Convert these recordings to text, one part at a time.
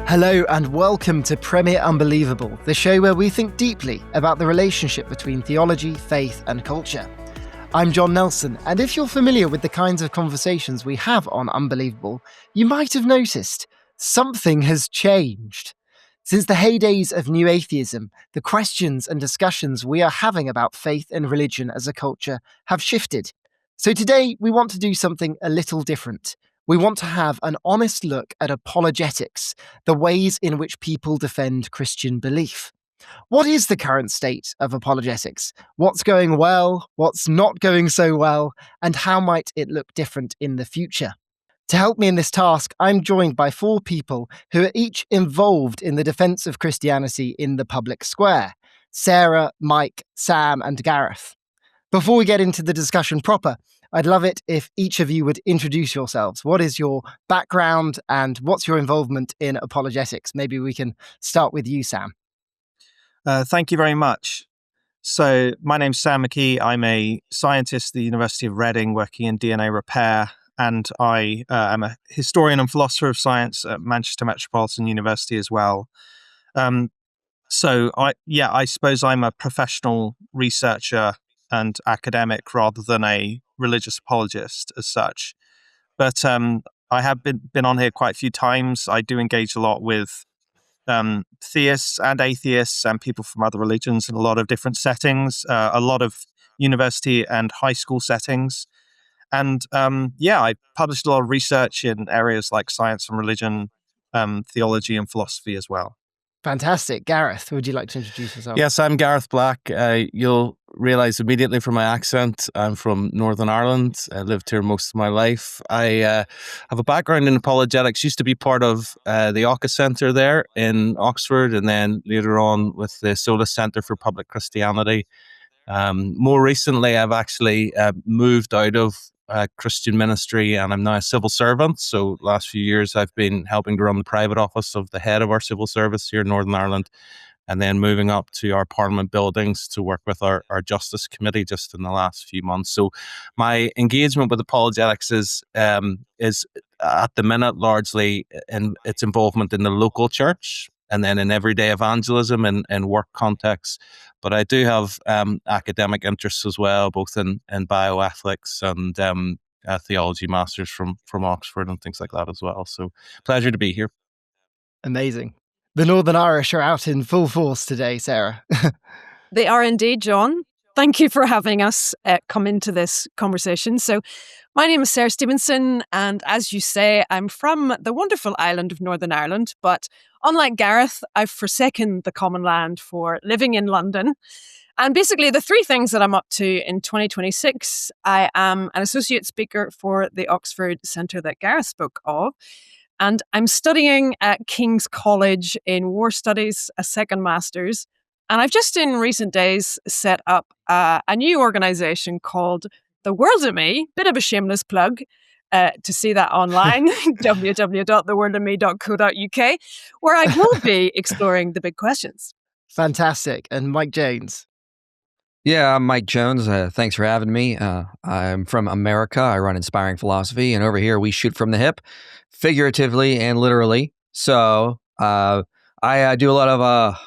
Hello and welcome to Premier Unbelievable, the show where we think deeply about the relationship between theology, faith and culture. I'm John Nelson, and if you're familiar with the kinds of conversations we have on Unbelievable, you might have noticed something has changed. Since the heydays of New Atheism, the questions and discussions we are having about faith and religion as a culture have shifted. So today we want to do something a little different. We want to have an honest look at apologetics, the ways in which people defend Christian belief. What is the current state of apologetics? What's going well? What's not going so well? And how might it look different in the future? To help me in this task, I'm joined by four people who are each involved in the defense of Christianity in the public square: Sara, Mike, Sam, and Gareth. Before we get into the discussion proper, I'd love it if each of you would introduce yourselves. What is your background and what's your involvement in apologetics? Maybe we can start with you, Sam. Thank you very much. So my name's Sam McKee. I'm a scientist at the University of Reading working in DNA repair, and I am a historian and philosopher of science at Manchester Metropolitan University as well. So I suppose I'm a professional researcher and academic rather than a religious apologist as such. But I have been on here quite a few times. I do engage a lot with theists and atheists and people from other religions in a lot of different settings, a lot of university and high school settings. And I published a lot of research in areas like science and religion, theology and philosophy as well. Fantastic. Gareth, would you like to introduce yourself? Yes, I'm Gareth Black. You'll realise immediately from my accent, I'm from Northern Ireland. I lived here most of my life. I have a background in apologetics, used to be part of the OCCA Centre there in Oxford, and then later on with the Solus Centre for Public Christianity. More recently, I've actually moved out of Christian ministry, and I'm now a civil servant. So last few years I've been helping to run the private office of the head of our civil service here in Northern Ireland, and then moving up to our Parliament buildings to work with our Justice Committee just in the last few months. So my engagement with apologetics is at the minute largely in its involvement in the local church and then in everyday evangelism and work contexts. But I do have academic interests as well, both in bioethics and theology masters from Oxford and things like that as well. So pleasure to be here. Amazing. The Northern Irish are out in full force today, Sara. They are indeed, John. Thank you for having us come into this conversation. So my name is Sara Stevenson, and as you say, I'm from the wonderful island of Northern Ireland, but unlike Gareth, I've forsaken the common land for living in London. And basically the three things that I'm up to in 2026, I am an associate speaker for the Oxford Centre that Gareth spoke of, and I'm studying at King's College in War Studies, a second master's. And I've just in recent days set up a new organisation called The World of Me, bit of a shameless plug, to see that online, www.theworldofme.co.uk, where I will be exploring the big questions. Fantastic. And Mike Jones. Yeah, I'm Mike Jones. Thanks for having me. I'm from America. I run Inspiring Philosophy, and over here we shoot from the hip, figuratively and literally. So I do a lot of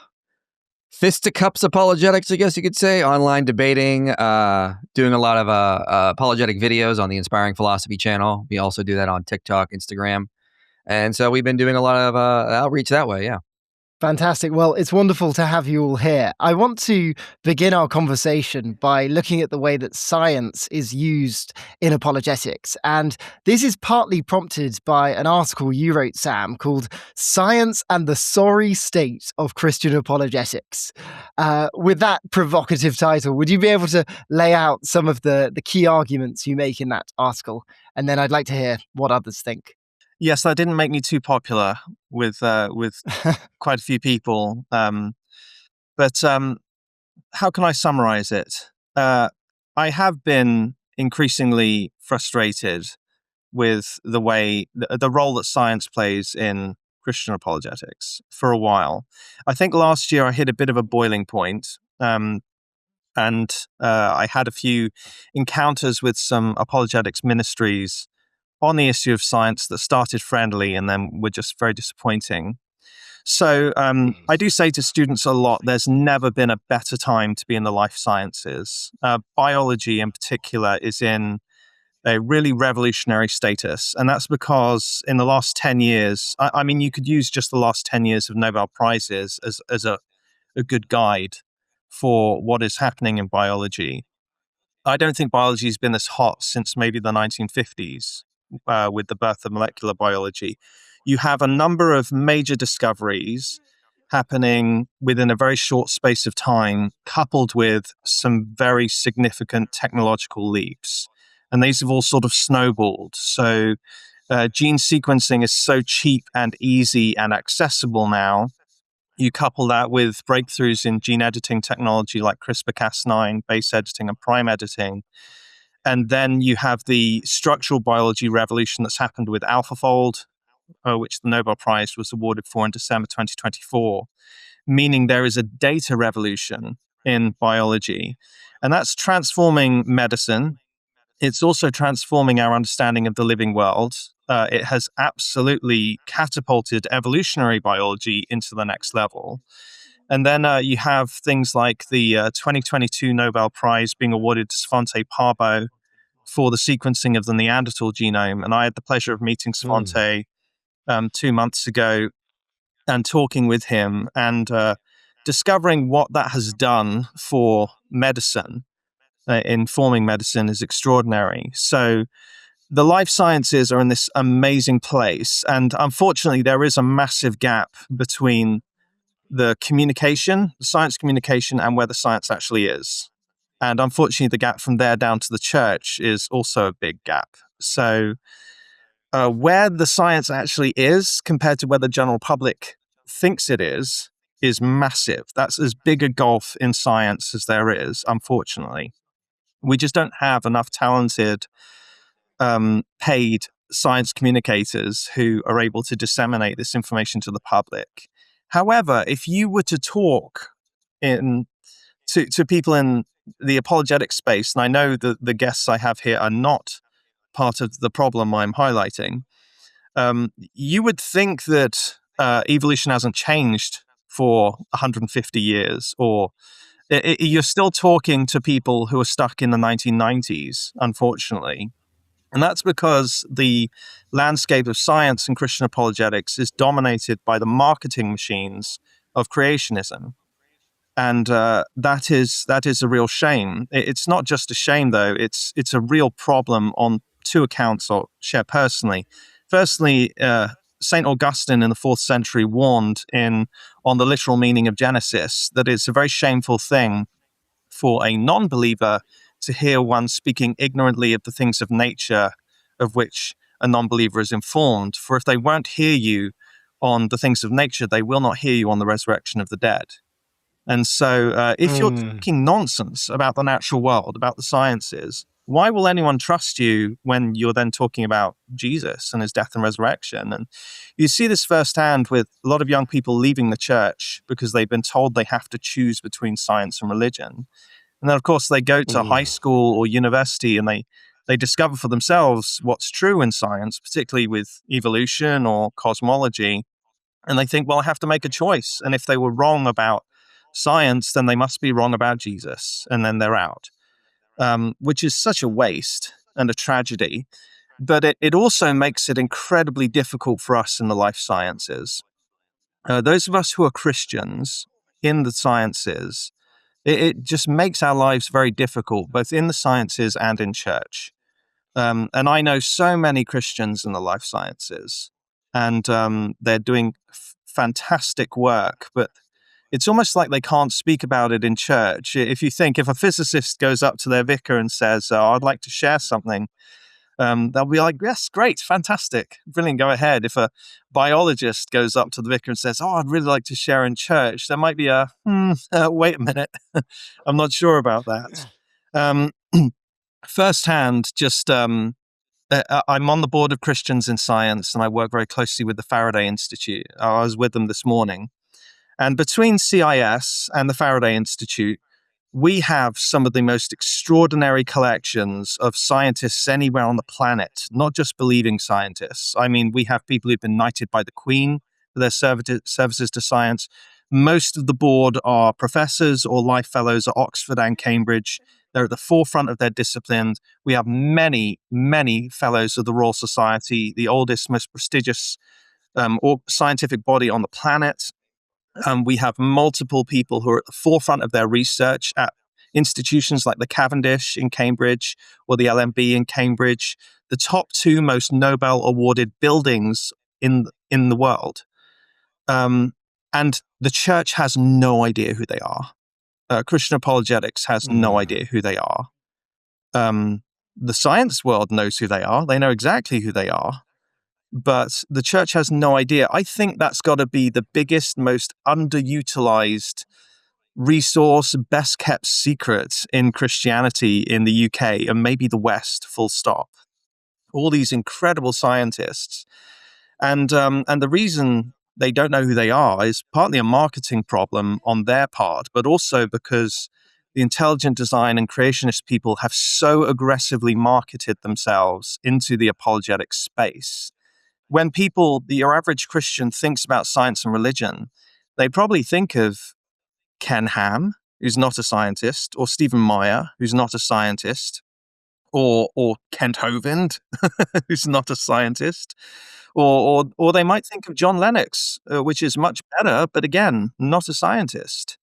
fisticuffs apologetics, I guess you could say, online debating, doing a lot of apologetic videos on the Inspiring Philosophy channel. We also do that on TikTok, Instagram. And so we've been doing a lot of outreach that way, yeah. Fantastic. Well, it's wonderful to have you all here. I want to begin our conversation by looking at the way that science is used in apologetics. And this is partly prompted by an article you wrote, Sam, called Science and the Sorry State of Christian Apologetics. With that provocative title, would you be able to lay out some of the key arguments you make in that article? And then I'd like to hear what others think. Yes, that didn't make me too popular with quite a few people. But how can I summarize it? I have been increasingly frustrated with the way, the role that science plays in Christian apologetics for a while. I think last year I hit a bit of a boiling point. And I had a few encounters with some apologetics ministries on the issue of science that started friendly and then were just very disappointing. So I do say to students a lot, there's never been a better time to be in the life sciences. Biology in particular is in a really revolutionary status. And that's because in the last 10 years, I mean, you could use just the last 10 years of Nobel Prizes as a good guide for what is happening in biology. I don't think biology has been this hot since maybe the 1950s with the birth of molecular biology. You have a number of major discoveries happening within a very short space of time, coupled with some very significant technological leaps. And these have all sort of snowballed. So gene sequencing is so cheap and easy and accessible now. You couple that with breakthroughs in gene editing technology like CRISPR-Cas9, base editing, and prime editing. And then you have the structural biology revolution that's happened with AlphaFold, which the Nobel Prize was awarded for in December 2024, meaning there is a data revolution in biology. And that's transforming medicine. It's also transforming our understanding of the living world. It has absolutely catapulted evolutionary biology into the next level. And then you have things like the 2022 Nobel Prize being awarded to Svante Pääbo for the sequencing of the Neanderthal genome. And I had the pleasure of meeting Svante 2 months ago and talking with him and discovering what that has done for medicine. Informing medicine is extraordinary. So the life sciences are in this amazing place. And unfortunately, there is a massive gap between the communication, the science communication, and where the science actually is. And unfortunately, the gap from there down to the church is also a big gap. So where the science actually is compared to where the general public thinks it is massive. That's as big a gulf in science as there is, unfortunately. We just don't have enough talented, paid science communicators who are able to disseminate this information to the public. However, if you were to talk to people in the apologetic space, and I know that the guests I have here are not part of the problem I'm highlighting, you would think that evolution hasn't changed for 150 years, or you're still talking to people who are stuck in the 1990s, unfortunately. And that's because the landscape of science and Christian apologetics is dominated by the marketing machines of creationism. And that is a real shame. It's not just a shame, though. It's a real problem on two accounts I'll share personally. Firstly, St. Augustine in the 4th century warned on the literal meaning of Genesis that it's a very shameful thing for a non-believer to hear one speaking ignorantly of the things of nature of which a non-believer is informed. For if they won't hear you on the things of nature, they will not hear you on the resurrection of the dead. And so if you're talking nonsense about the natural world, about the sciences, why will anyone trust you when you're then talking about Jesus and his death and resurrection? And you see this firsthand with a lot of young people leaving the church because they've been told they have to choose between science and religion. And then, of course, they go to high school or university and they discover for themselves what's true in science, particularly with evolution or cosmology. And they think, well, I have to make a choice. And if they were wrong about science, then they must be wrong about Jesus. And then they're out. Which is such a waste and a tragedy. But it also makes it incredibly difficult for us in the life sciences. Those of us who are Christians in the sciences, it just makes our lives very difficult, both in the sciences and in church. And I know so many Christians in the life sciences, and they're doing fantastic work, but it's almost like they can't speak about it in church. If a physicist goes up to their vicar and says, I'd like to share something, they'll be like, yes, great, fantastic, brilliant, go ahead. If a biologist goes up to the vicar and says, I'd really like to share in church, there might be wait a minute, I'm not sure about that. Firsthand, I'm on the board of Christians in Science, and I work very closely with the Faraday Institute. I was with them this morning. And between CIS and the Faraday Institute, we have some of the most extraordinary collections of scientists anywhere on the planet, not just believing scientists. I mean, we have people who've been knighted by the Queen for their services to science. Most of the board are professors or life fellows at Oxford and Cambridge. They're at the forefront of their discipline. We have many, many fellows of the Royal Society, the oldest, most prestigious scientific body on the planet. We have multiple people who are at the forefront of their research at institutions like the Cavendish in Cambridge or the LMB in Cambridge, the top two most Nobel awarded buildings in the world. And the church has no idea who they are. Christian apologetics has no idea who they are. The science world knows who they are. They know exactly who they are. But the church has no idea. I think that's got to be the biggest, most underutilized resource, best kept secret in Christianity in the UK and maybe the West, full stop. All these incredible scientists. And the reason they don't know who they are is partly a marketing problem on their part, but also because the intelligent design and creationist people have so aggressively marketed themselves into the apologetic space. When your average Christian thinks about science and religion, they probably think of Ken Ham, who's not a scientist, or Stephen Meyer, who's not a scientist, or Kent Hovind, who's not a scientist, or they might think of John Lennox, which is much better, but again, not a scientist.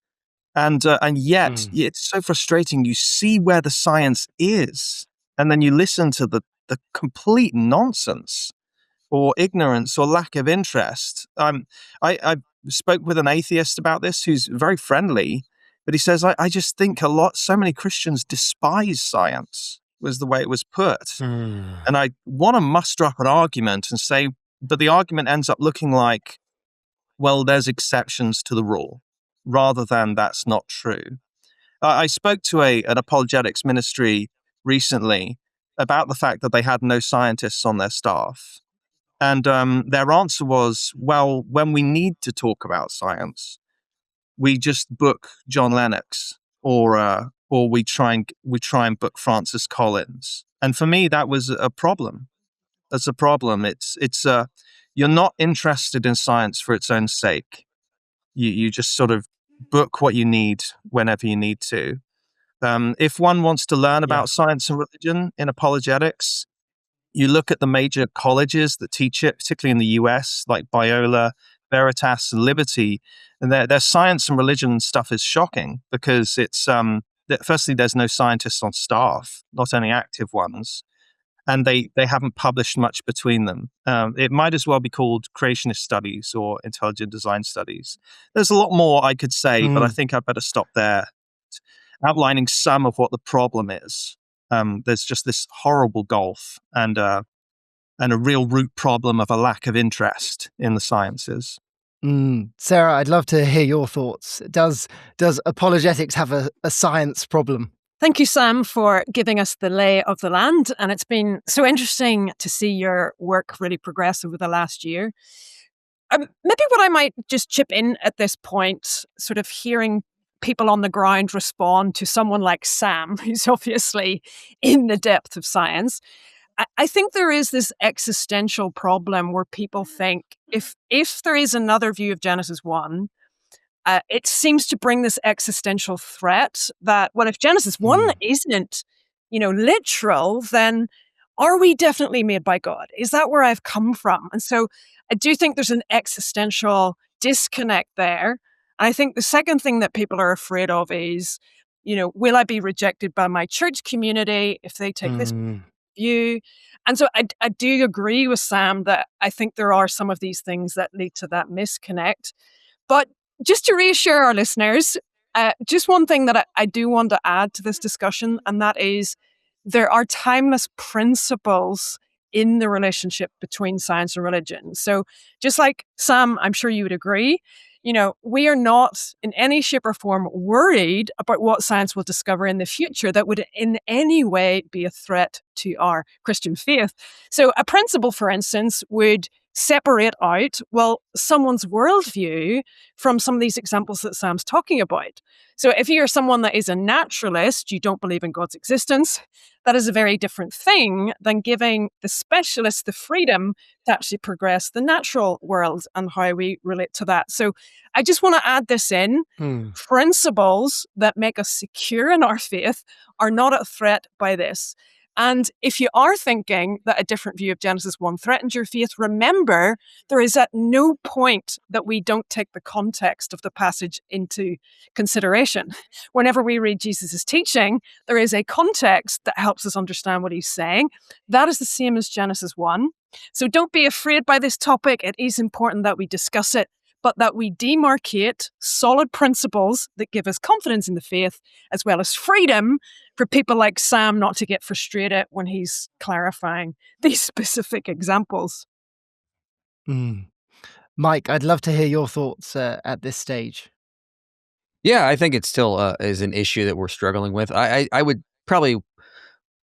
And yet, it's so frustrating. You see where the science is, and then you listen to the complete nonsense or ignorance or lack of interest. I spoke with an atheist about this who's very friendly, but he says, I just think so many Christians despise science, was the way it was put. And I want to muster up an argument and say, but the argument ends up looking like, well, there's exceptions to the rule, rather than that's not true. I spoke to an apologetics ministry recently about the fact that they had no scientists on their staff. And their answer was, well, when we need to talk about science, we just book John Lennox or we try and book Francis Collins. And for me, that was a problem. That's a problem. It's you're not interested in science for its own sake. You just sort of book what you need whenever you need to. If one wants to learn about science and religion in apologetics, you look at the major colleges that teach it, particularly in the US, like Biola, Veritas, and Liberty, and their science and religion stuff is shocking because it's firstly, there's no scientists on staff, not any active ones, and they haven't published much between them. It might as well be called creationist studies or intelligent design studies. There's a lot more I could say, but I think I better stop there, outlining some of what the problem is. There's just this horrible gulf and a real root problem of a lack of interest in the sciences. Sarah, I'd love to hear your thoughts. Does apologetics have a science problem? Thank you, Sam, for giving us the lay of the land. And it's been so interesting to see your work really progress over the last year. Maybe what I might just chip in at this point, sort of hearing people on the ground respond to someone like Sam, who's obviously in the depth of science. I think there is this existential problem where people think if there is another view of Genesis 1, it seems to bring this existential threat that, well, if Genesis 1 isn't, literal, then are we definitely made by God? Is that where I've come from? And so I do think there's an existential disconnect there. I think the second thing that people are afraid of is, will I be rejected by my church community if they take this view? And so I do agree with Sam that I think there are some of these things that lead to that misconnect. But just to reassure our listeners, just one thing that I do want to add to this discussion, and that is there are timeless principles in the relationship between science and religion. So just like Sam, I'm sure you would agree, we are not in any shape or form worried about what science will discover in the future that would in any way be a threat to our Christian faith. So a principle, for instance, would separate out, well, someone's worldview from some of these examples that Sam's talking about. So if you're someone that is a naturalist, you don't believe in God's existence, that is a very different thing than giving the specialists the freedom to actually progress the natural world and how we relate to that. So I just want to add this in. Principles that make us secure in our faith are not at threat by this. And if you are thinking that a different view of Genesis 1 threatens your faith, remember there is at no point that we don't take the context of the passage into consideration. Whenever we read Jesus' teaching, there is a context that helps us understand what he's saying. That is the same as Genesis 1. So don't be afraid by this topic. It is important that we discuss it, but that we demarcate solid principles that give us confidence in the faith, as well as freedom for people like Sam not to get frustrated when he's clarifying these specific examples. Mike, I'd love to hear your thoughts at this stage. Yeah, I think it still is an issue that we're struggling with. I would probably,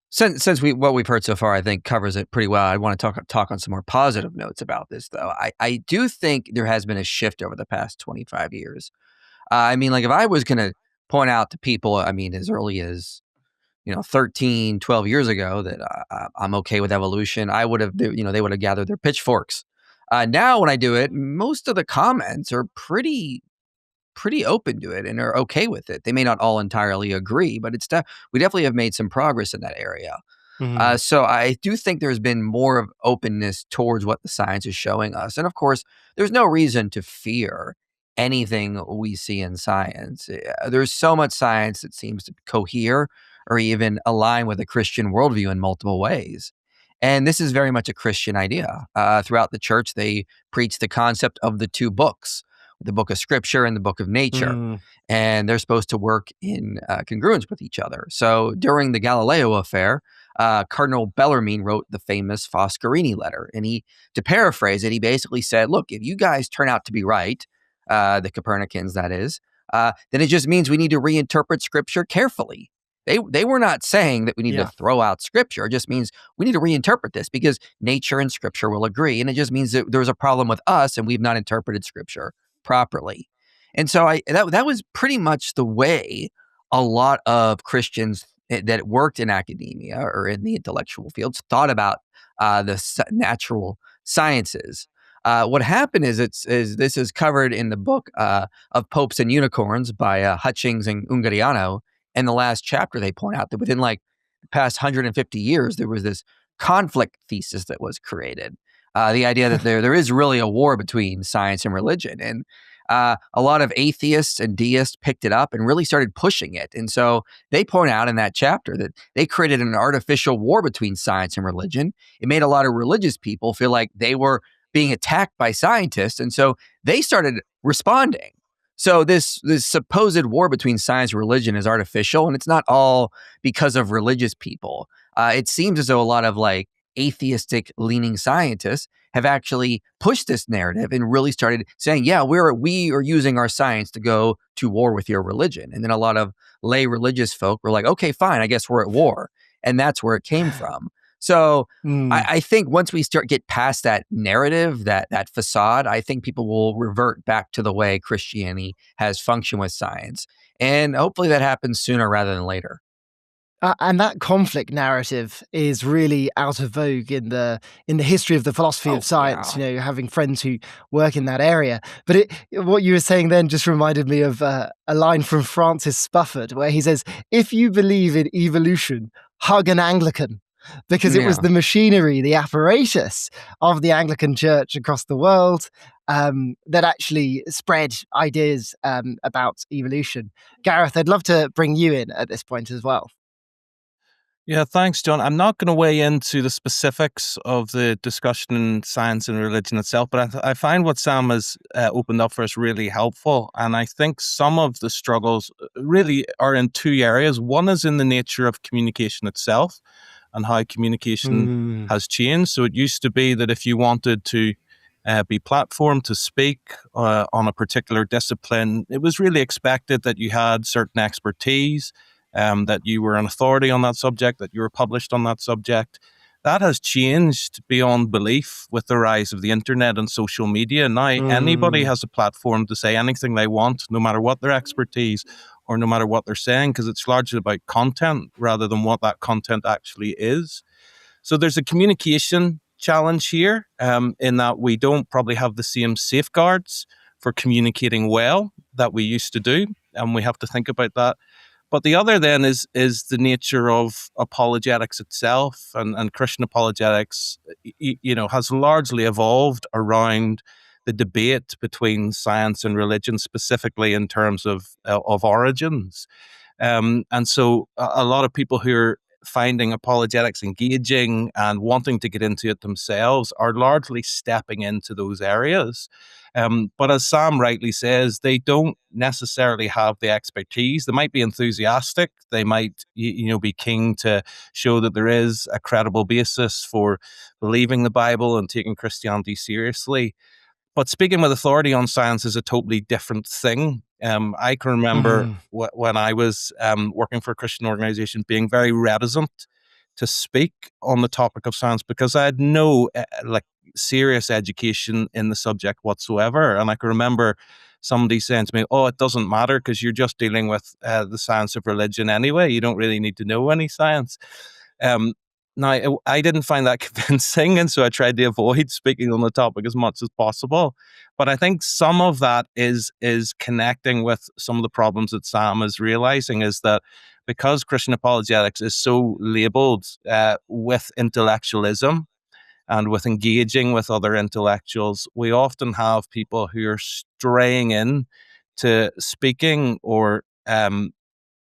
since what we've heard so far, I think covers it pretty well. I want to talk on some more positive notes about this, though. I do think there has been a shift over the past 25 years. I mean, like if I was going to point out to people, I mean, as early as 13, 12 years ago that I'm okay with evolution, I would have, they would have gathered their pitchforks. Now when I do it, most of the comments are pretty open to it and are okay with it. They may not all entirely agree, but we definitely have made some progress in that area. So I do think there's been more of openness towards what the science is showing us. And of course, there's no reason to fear anything we see in science. There's so much science that seems to cohere or even align with a Christian worldview in multiple ways. And this is very much a Christian idea. Throughout the church, they preach the concept of the two books, the book of scripture and the book of nature. And they're supposed to work in congruence with each other. So during the Galileo affair, Cardinal Bellarmine wrote the famous Foscarini letter. And to paraphrase it, he basically said, look, if you guys turn out to be right, the Copernicans, that is, then it just means we need to reinterpret scripture carefully. They were not saying that we need to throw out scripture. It just means we need to reinterpret this because nature and scripture will agree. And it just means that there's a problem with us and we've not interpreted scripture properly. And so that was pretty much the way a lot of Christians that worked in academia or in the intellectual fields thought about the natural sciences. What happened is this is covered in the book of Popes and Unicorns by Hutchings and Ungariano. In the last chapter, they point out that within like the past 150 years, there was this conflict thesis that was created. The idea that there is really a war between science and religion. And a lot of atheists and deists picked it up and really started pushing it. And so they point out in that chapter that they created an artificial war between science and religion. It made a lot of religious people feel like they were being attacked by scientists. And so they started responding. So this supposed war between science and religion is artificial, and it's not all because of religious people. It seems as though a lot of like atheistic leaning scientists have actually pushed this narrative and really started saying, yeah, we are using our science to go to war with your religion. And then a lot of lay religious folk were like, okay, fine, I guess we're at war. And that's where it came from. So I think once we get past that narrative, that facade, I think people will revert back to the way Christianity has functioned with science. And hopefully that happens sooner rather than later. And that conflict narrative is really out of vogue in the history of the philosophy of science. Yeah. Having friends who work in that area. But what you were saying then just reminded me of a line from Francis Spufford, where he says, "If you believe in evolution, hug an Anglican." Because it was the machinery, the apparatus of the Anglican Church across the world that actually spread ideas about evolution. Gareth, I'd love to bring you in at this point as well. Yeah, thanks, John. I'm not going to weigh into the specifics of the discussion in science and religion itself, but I find what Sam has opened up for us really helpful. And I think some of the struggles really are in two areas. One is in the nature of communication itself and how communication has changed. So it used to be that if you wanted to be platformed to speak on a particular discipline, it was really expected that you had certain expertise, that you were an authority on that subject, that you were published on that subject. That has changed beyond belief with the rise of the internet and social media. Now anybody has a platform to say anything they want, no matter what their expertise or no matter what they're saying, because it's largely about content rather than what that content actually is. So there's a communication challenge here, in that we don't probably have the same safeguards for communicating well that we used to do, and we have to think about that. But the other then is the nature of apologetics itself, and Christian apologetics, has largely evolved around the debate between science and religion, specifically in terms of origins. And so a lot of people who are finding apologetics engaging and wanting to get into it themselves are largely stepping into those areas. But as Sam rightly says, they don't necessarily have the expertise. They might be enthusiastic. They might, be keen to show that there is a credible basis for believing the Bible and taking Christianity seriously. But speaking with authority on science is a totally different thing. I can remember when I was working for a Christian organization being very reticent to speak on the topic of science because I had no serious education in the subject whatsoever. And I can remember somebody saying to me, "Oh, it doesn't matter because you're just dealing with the science of religion anyway. You don't really need to know any science." Now, I didn't find that convincing, and so I tried to avoid speaking on the topic as much as possible. But I think some of that is connecting with some of the problems that Sam is realizing, is that because Christian apologetics is so labeled with intellectualism and with engaging with other intellectuals, we often have people who are straying in to speaking or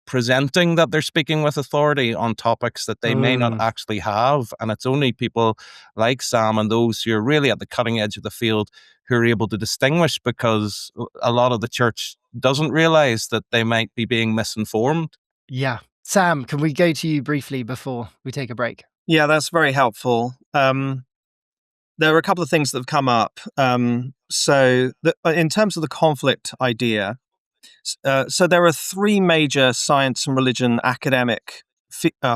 presenting that they're speaking with authority on topics that they may not actually have. And it's only people like Sam and those who are really at the cutting edge of the field who are able to distinguish, because a lot of the church doesn't realize that they might be being misinformed. Yeah. Sam, can we go to you briefly before we take a break? Yeah, that's very helpful. There are a couple of things that have come up. In terms of the conflict idea, so there are three major science and religion academic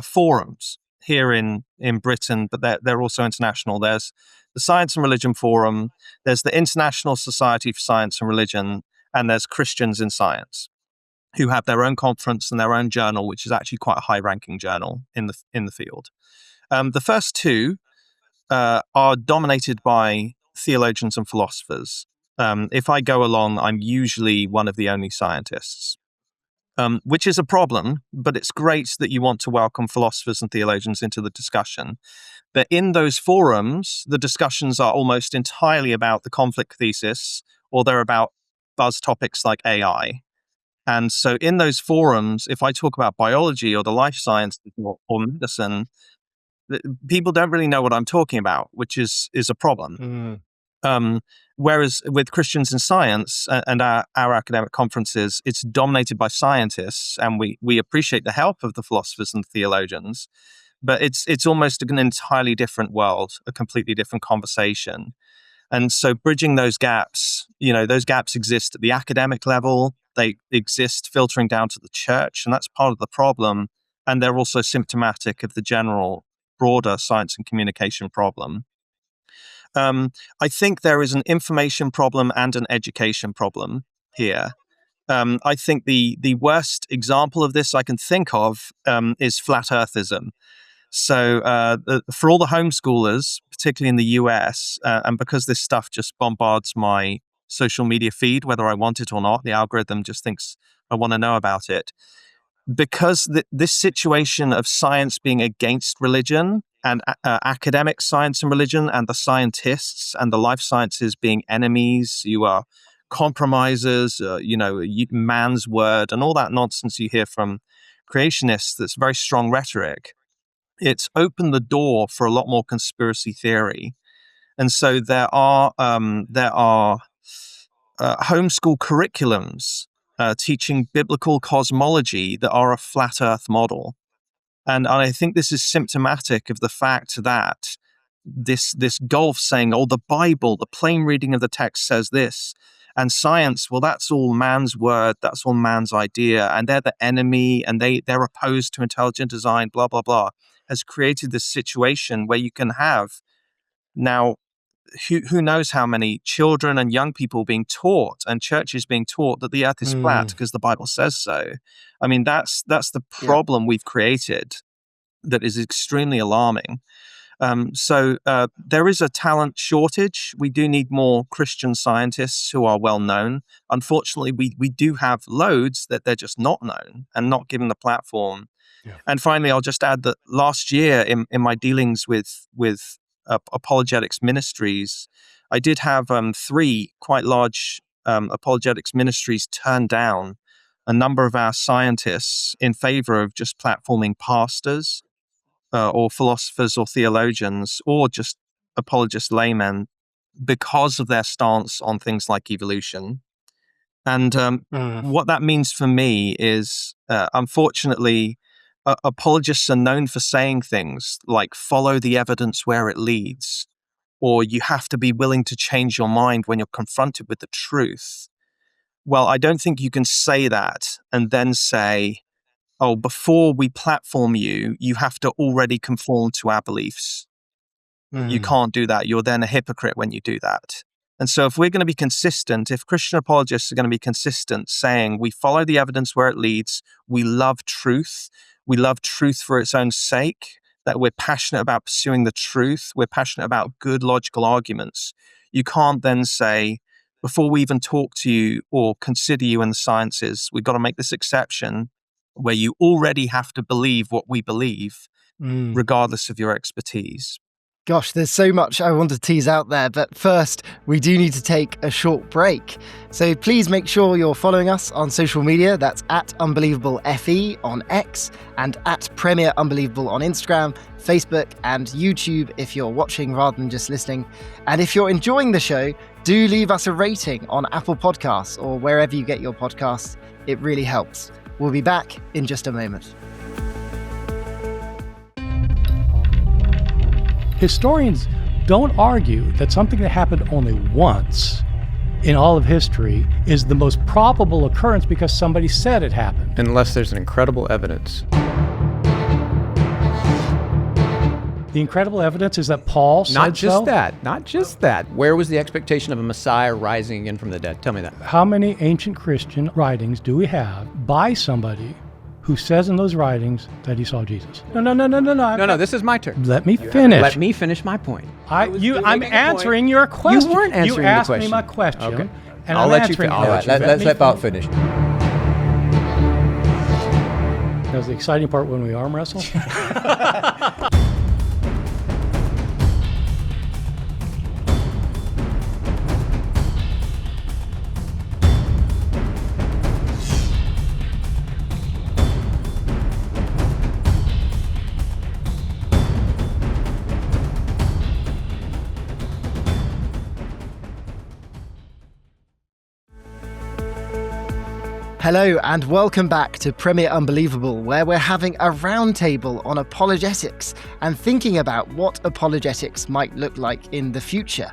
forums here in Britain, but they're also international. There's the Science and Religion Forum, there's the International Society for Science and Religion, and there's Christians in Science, who have their own conference and their own journal, which is actually quite a high-ranking journal in the field. The first two are dominated by theologians and philosophers. If I go along, I'm usually one of the only scientists, which is a problem, but it's great that you want to welcome philosophers and theologians into the discussion. But in those forums, the discussions are almost entirely about the conflict thesis, or they're about buzz topics like AI. And so in those forums, if I talk about biology or the life sciences or medicine, people don't really know what I'm talking about, which is a problem. Whereas with Christians in Science and our academic conferences, it's dominated by scientists, and we appreciate the help of the philosophers and theologians, but it's almost an entirely different world, a completely different conversation. And so bridging those gaps, those gaps exist at the academic level, they exist filtering down to the church, and that's part of the problem. And they're also symptomatic of the general broader science and communication problem. I think there is an information problem and an education problem here. I think the worst example of this I can think of is flat earthism. So for all the homeschoolers, particularly in the US, and because this stuff just bombards my social media feed, whether I want it or not, the algorithm just thinks I want to know about it. Because this situation of science being against religion and academic science and religion and the scientists and the life sciences being enemies, you are compromisers, man's word and all that nonsense you hear from creationists, that's very strong rhetoric. It's opened the door for a lot more conspiracy theory. And so there are homeschool curriculums teaching biblical cosmology that are a flat earth model. And I think this is symptomatic of the fact that this gulf saying, the Bible, the plain reading of the text says this, and science, well, that's all man's word, that's all man's idea, and they're the enemy, and they're opposed to intelligent design, blah, blah, blah, has created this situation where you can have now who knows how many children and young people being taught and churches being taught that the earth is flat because the Bible says so. I mean, that's the problem we've created that is extremely alarming. So there is a talent shortage. We do need more Christian scientists who are well known. Unfortunately, we do have loads that they're just not known and not given the platform. Yeah. And finally, I'll just add that last year in my dealings with apologetics ministries, I did have 3 quite large apologetics ministries turn down a number of our scientists in favor of just platforming pastors or philosophers or theologians or just apologist laymen because of their stance on things like evolution. And what that means for me is, unfortunately, apologists are known for saying things like follow the evidence where it leads, or you have to be willing to change your mind when you're confronted with the truth. Well, I don't think you can say that and then say, oh, before we platform you, you have to already conform to our beliefs. You can't do that. You're then a hypocrite when you do that. And so if we're going to be consistent, if Christian apologists are going to be consistent saying we follow the evidence where it leads, we love truth for its own sake, that we're passionate about pursuing the truth, we're passionate about good logical arguments, you can't then say, before we even talk to you or consider you in the sciences, we've got to make this exception where you already have to believe what we believe, regardless of your expertise. Gosh, there's so much I want to tease out there, but first, we do need to take a short break. So please make sure you're following us on social media. That's at UnbelievableFE on X and at Premier Unbelievable on Instagram, Facebook, and YouTube if you're watching rather than just listening. And if you're enjoying the show, do leave us a rating on Apple Podcasts or wherever you get your podcasts. It really helps. We'll be back in just a moment. Historians don't argue that something that happened only once in all of history is the most probable occurrence because somebody said it happened. Unless there's an incredible evidence. The incredible evidence is that Paul said so? Not just that. Where was the expectation of a Messiah rising again from the dead? Tell me that. How many ancient Christian writings do we have by somebody who says in those writings that he saw Jesus? No, this is my turn. Let me finish. Let me finish my point. I'm answering your question. You weren't answering the question. You asked me my question. Okay. And I'll I'm let you answering finish. Let's let Bout finish. That was the exciting part when we arm wrestle. Hello and welcome back to Premier Unbelievable, where we're having a roundtable on apologetics and thinking about what apologetics might look like in the future.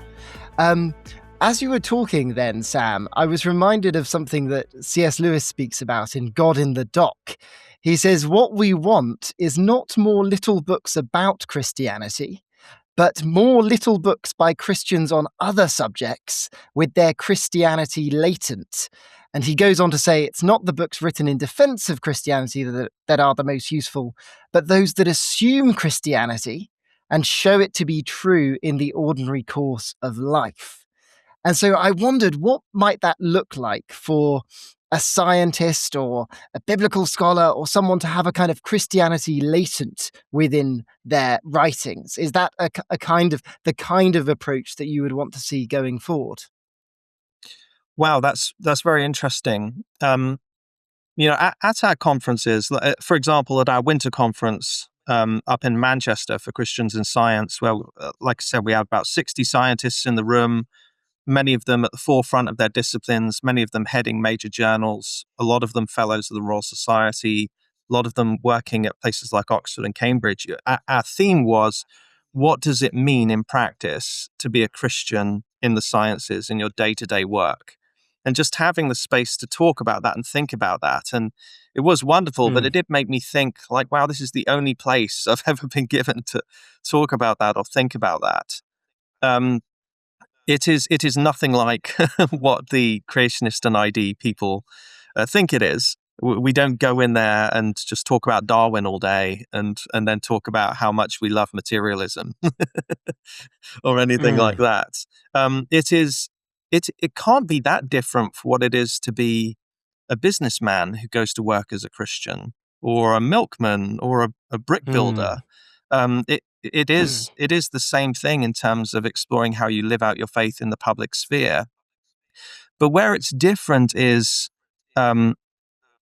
As you were talking then, Sam, I was reminded of something that C.S. Lewis speaks about in God in the Dock. He says, what we want is not more little books about Christianity, but more little books by Christians on other subjects with their Christianity latent. And he goes on to say it's not the books written in defense of Christianity that are the most useful, but those that assume Christianity and show it to be true in the ordinary course of life. And so I wondered, what might that look like for a scientist or a biblical scholar or someone to have a kind of Christianity latent within their writings? Is that the kind of approach that you would want to see going forward? Wow, that's very interesting. At our conferences, for example, at our winter conference up in Manchester for Christians in Science, where, like I said, we have about 60 scientists in the room, many of them at the forefront of their disciplines, many of them heading major journals, a lot of them fellows of the Royal Society, a lot of them working at places like Oxford and Cambridge. Our theme was, what does it mean in practice to be a Christian in the sciences in your day-to-day work? and just having the space to talk about that and think about that. And it was wonderful, but it did make me think like, wow, this is the only place I've ever been given to talk about that or think about that. It is nothing like what the creationist and ID people think it is. We don't go in there and just talk about Darwin all day and then talk about how much we love materialism or anything like that. It can't be that different for what it is to be a businessman who goes to work as a Christian, or a milkman, or a brick builder. It is the same thing in terms of exploring how you live out your faith in the public sphere. But where it's different is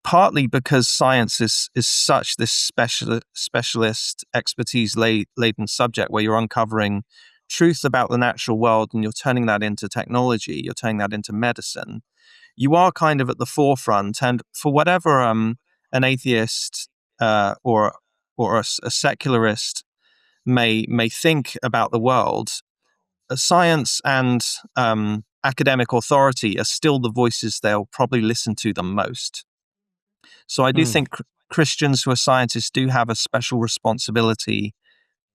partly because science is such this specialist expertise laden subject where you're uncovering truth about the natural world and you're turning that into technology, you're turning that into medicine. You are kind of at the forefront, and for whatever an atheist or a secularist may think about the world, science and academic authority are still the voices they'll probably listen to the most. So I do think Christians who are scientists do have a special responsibility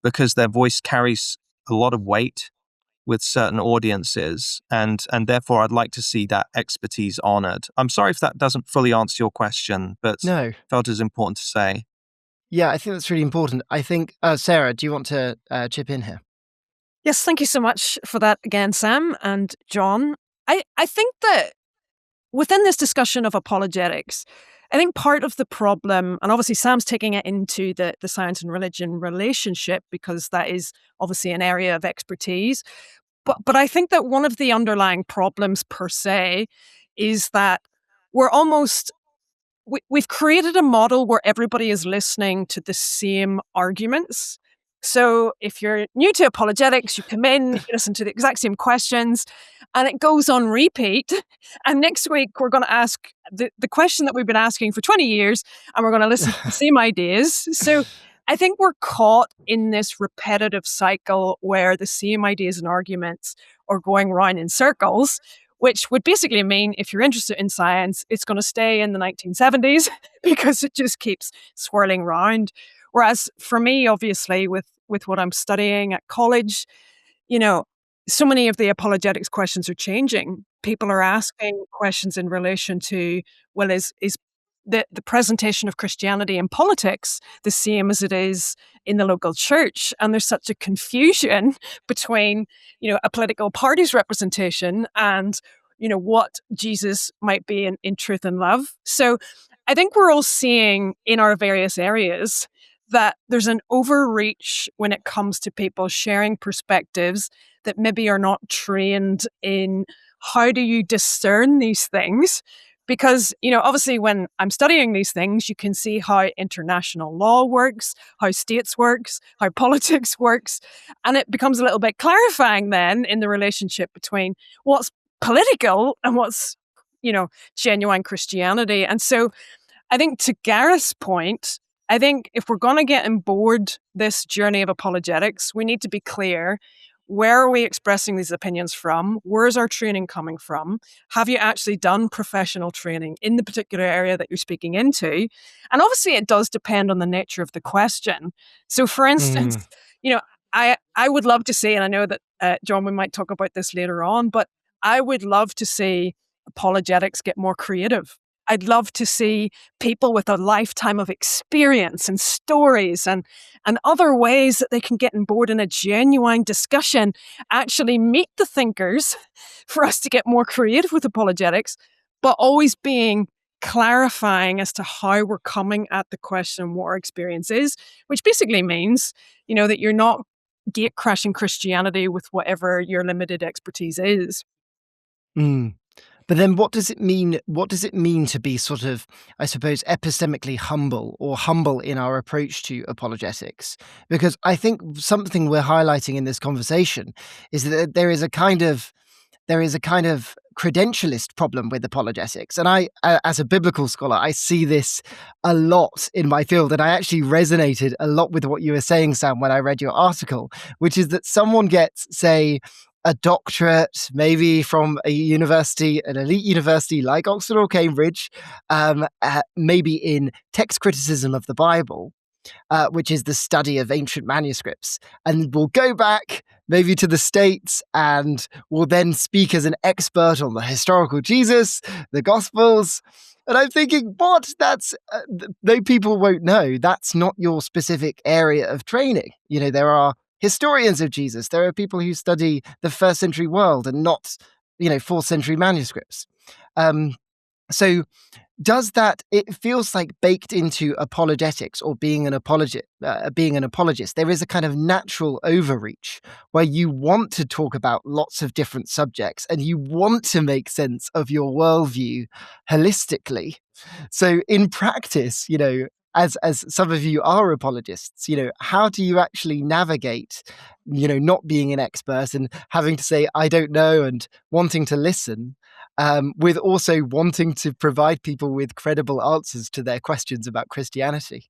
because their voice carries a lot of weight with certain audiences, and therefore I'd like to see that expertise honored. I'm sorry if that doesn't fully answer your question, but No. felt it was important to say. Yeah, I think that's really important. I think, Sarah, do you want to chip in here? Yes, thank you so much for that again, Sam and John. I think that within this discussion of apologetics, I think part of the problem, and obviously Sam's taking it into the science and religion relationship because that is obviously an area of expertise. But I think that one of the underlying problems per se is that we've created a model where everybody is listening to the same arguments. So if you're new to apologetics, you come in, you listen to the exact same questions, and it goes on repeat. And next week, we're going to ask the question that we've been asking for 20 years, and we're going to listen to the same ideas. So I think we're caught in this repetitive cycle where the same ideas and arguments are going round in circles, which would basically mean if you're interested in science, it's going to stay in the 1970s because it just keeps swirling round. Whereas for me, obviously, with what I'm studying at college, so many of the apologetics questions are changing. People are asking questions in relation to, well, is the presentation of Christianity in politics the same as it is in the local church? And there's such a confusion between, a political party's representation and, what Jesus might be in truth and love. So I think we're all seeing in our various areas that there's an overreach when it comes to people sharing perspectives that maybe are not trained in how do you discern these things. Because, obviously when I'm studying these things, you can see how international law works, how states works, how politics works. And it becomes a little bit clarifying then in the relationship between what's political and what's, genuine Christianity. And so I think to Gareth's point, I think if we're going to get on board this journey of apologetics, we need to be clear. Where are we expressing these opinions from? Where's our training coming from? Have you actually done professional training in the particular area that you're speaking into? And obviously it does depend on the nature of the question. So for instance, I would love to see, and I know that, John, we might talk about this later on, but I would love to see apologetics get more creative. I'd love to see people with a lifetime of experience and stories and other ways that they can get on board in a genuine discussion, actually meet the thinkers for us to get more creative with apologetics, but always being clarifying as to how we're coming at the question what our experience is, which basically means, that you're not gate crashing Christianity with whatever your limited expertise is. But then what does it mean? What does it mean to be sort of, I suppose, epistemically humble or humble in our approach to apologetics? Because I think something we're highlighting in this conversation is that there is a kind of credentialist problem with apologetics. And I, as a biblical scholar, I see this a lot in my field. And I actually resonated a lot with what you were saying, Sam, when I read your article, which is that someone gets, say, a doctorate, maybe from a university, an elite university like Oxford or Cambridge, maybe in text criticism of the Bible, which is the study of ancient manuscripts. And will go back maybe to the States and will then speak as an expert on the historical Jesus, the Gospels. And I'm thinking, what? That's, though people won't know, that's not your specific area of training. There are historians of Jesus. There are people who study the first century world and not, 4th century manuscripts. So does that, it feels like baked into apologetics or being an apologist, there is a kind of natural overreach where you want to talk about lots of different subjects and you want to make sense of your worldview holistically. So in practice, as some of you are apologists, how do you actually navigate, not being an expert and having to say, I don't know, and wanting to listen, with also wanting to provide people with credible answers to their questions about Christianity?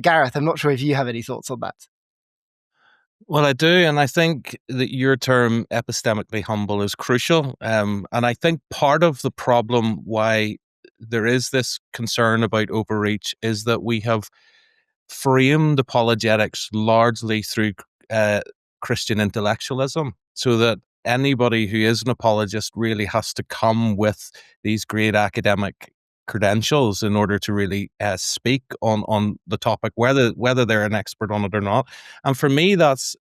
Gareth, I'm not sure if you have any thoughts on that. Well, I do, and I think that your term epistemically humble is crucial. And I think part of the problem why there is this concern about overreach is that we have framed apologetics largely through Christian intellectualism, so that anybody who is an apologist really has to come with these great academic credentials in order to really speak on the topic, whether they're an expert on it or not. And for me, that's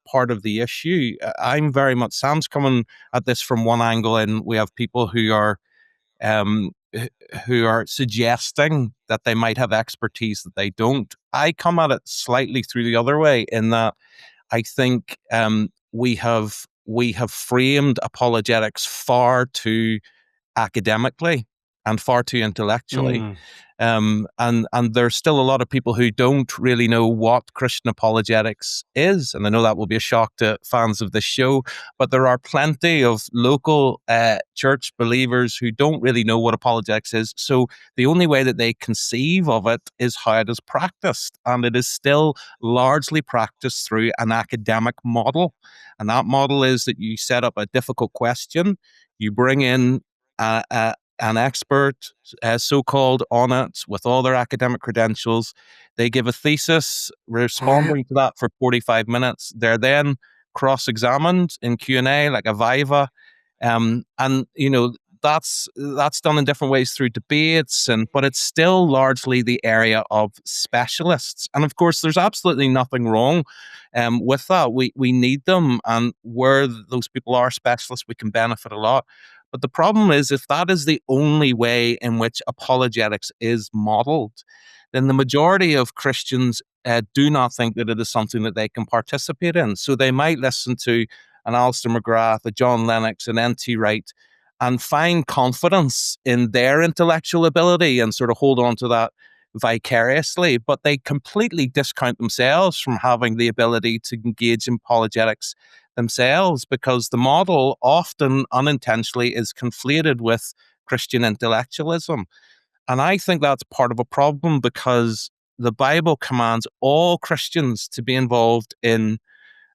part of the issue. I'm very much, Sam's coming at this from one angle, and we have people who are suggesting that they might have expertise that they don't. I come at it slightly through the other way, in that I think we have framed apologetics far too academically and far too intellectually. And there's still a lot of people who don't really know what Christian apologetics is. And I know that will be a shock to fans of this show, but there are plenty of local church believers who don't really know what apologetics is. So the only way that they conceive of it is how it is practiced. And it is still largely practiced through an academic model. And that model is that you set up a difficult question, you bring in an expert, so-called, on it with all their academic credentials. They give a thesis responding to that for 45 minutes. They're then cross-examined in Q&A, like a viva. And, that's done in different ways through debates, but it's still largely the area of specialists. And of course, there's absolutely nothing wrong with that. We need them. And where those people are specialists, we can benefit a lot. But the problem is, if that is the only way in which apologetics is modeled, then the majority of Christians do not think that it is something that they can participate in. So they might listen to an Alistair McGrath, a John Lennox, an N.T. Wright, and find confidence in their intellectual ability and sort of hold on to that vicariously, but they completely discount themselves from having the ability to engage in apologetics themselves, because the model often unintentionally is conflated with Christian intellectualism. And I think that's part of a problem, because the Bible commands all Christians to be involved in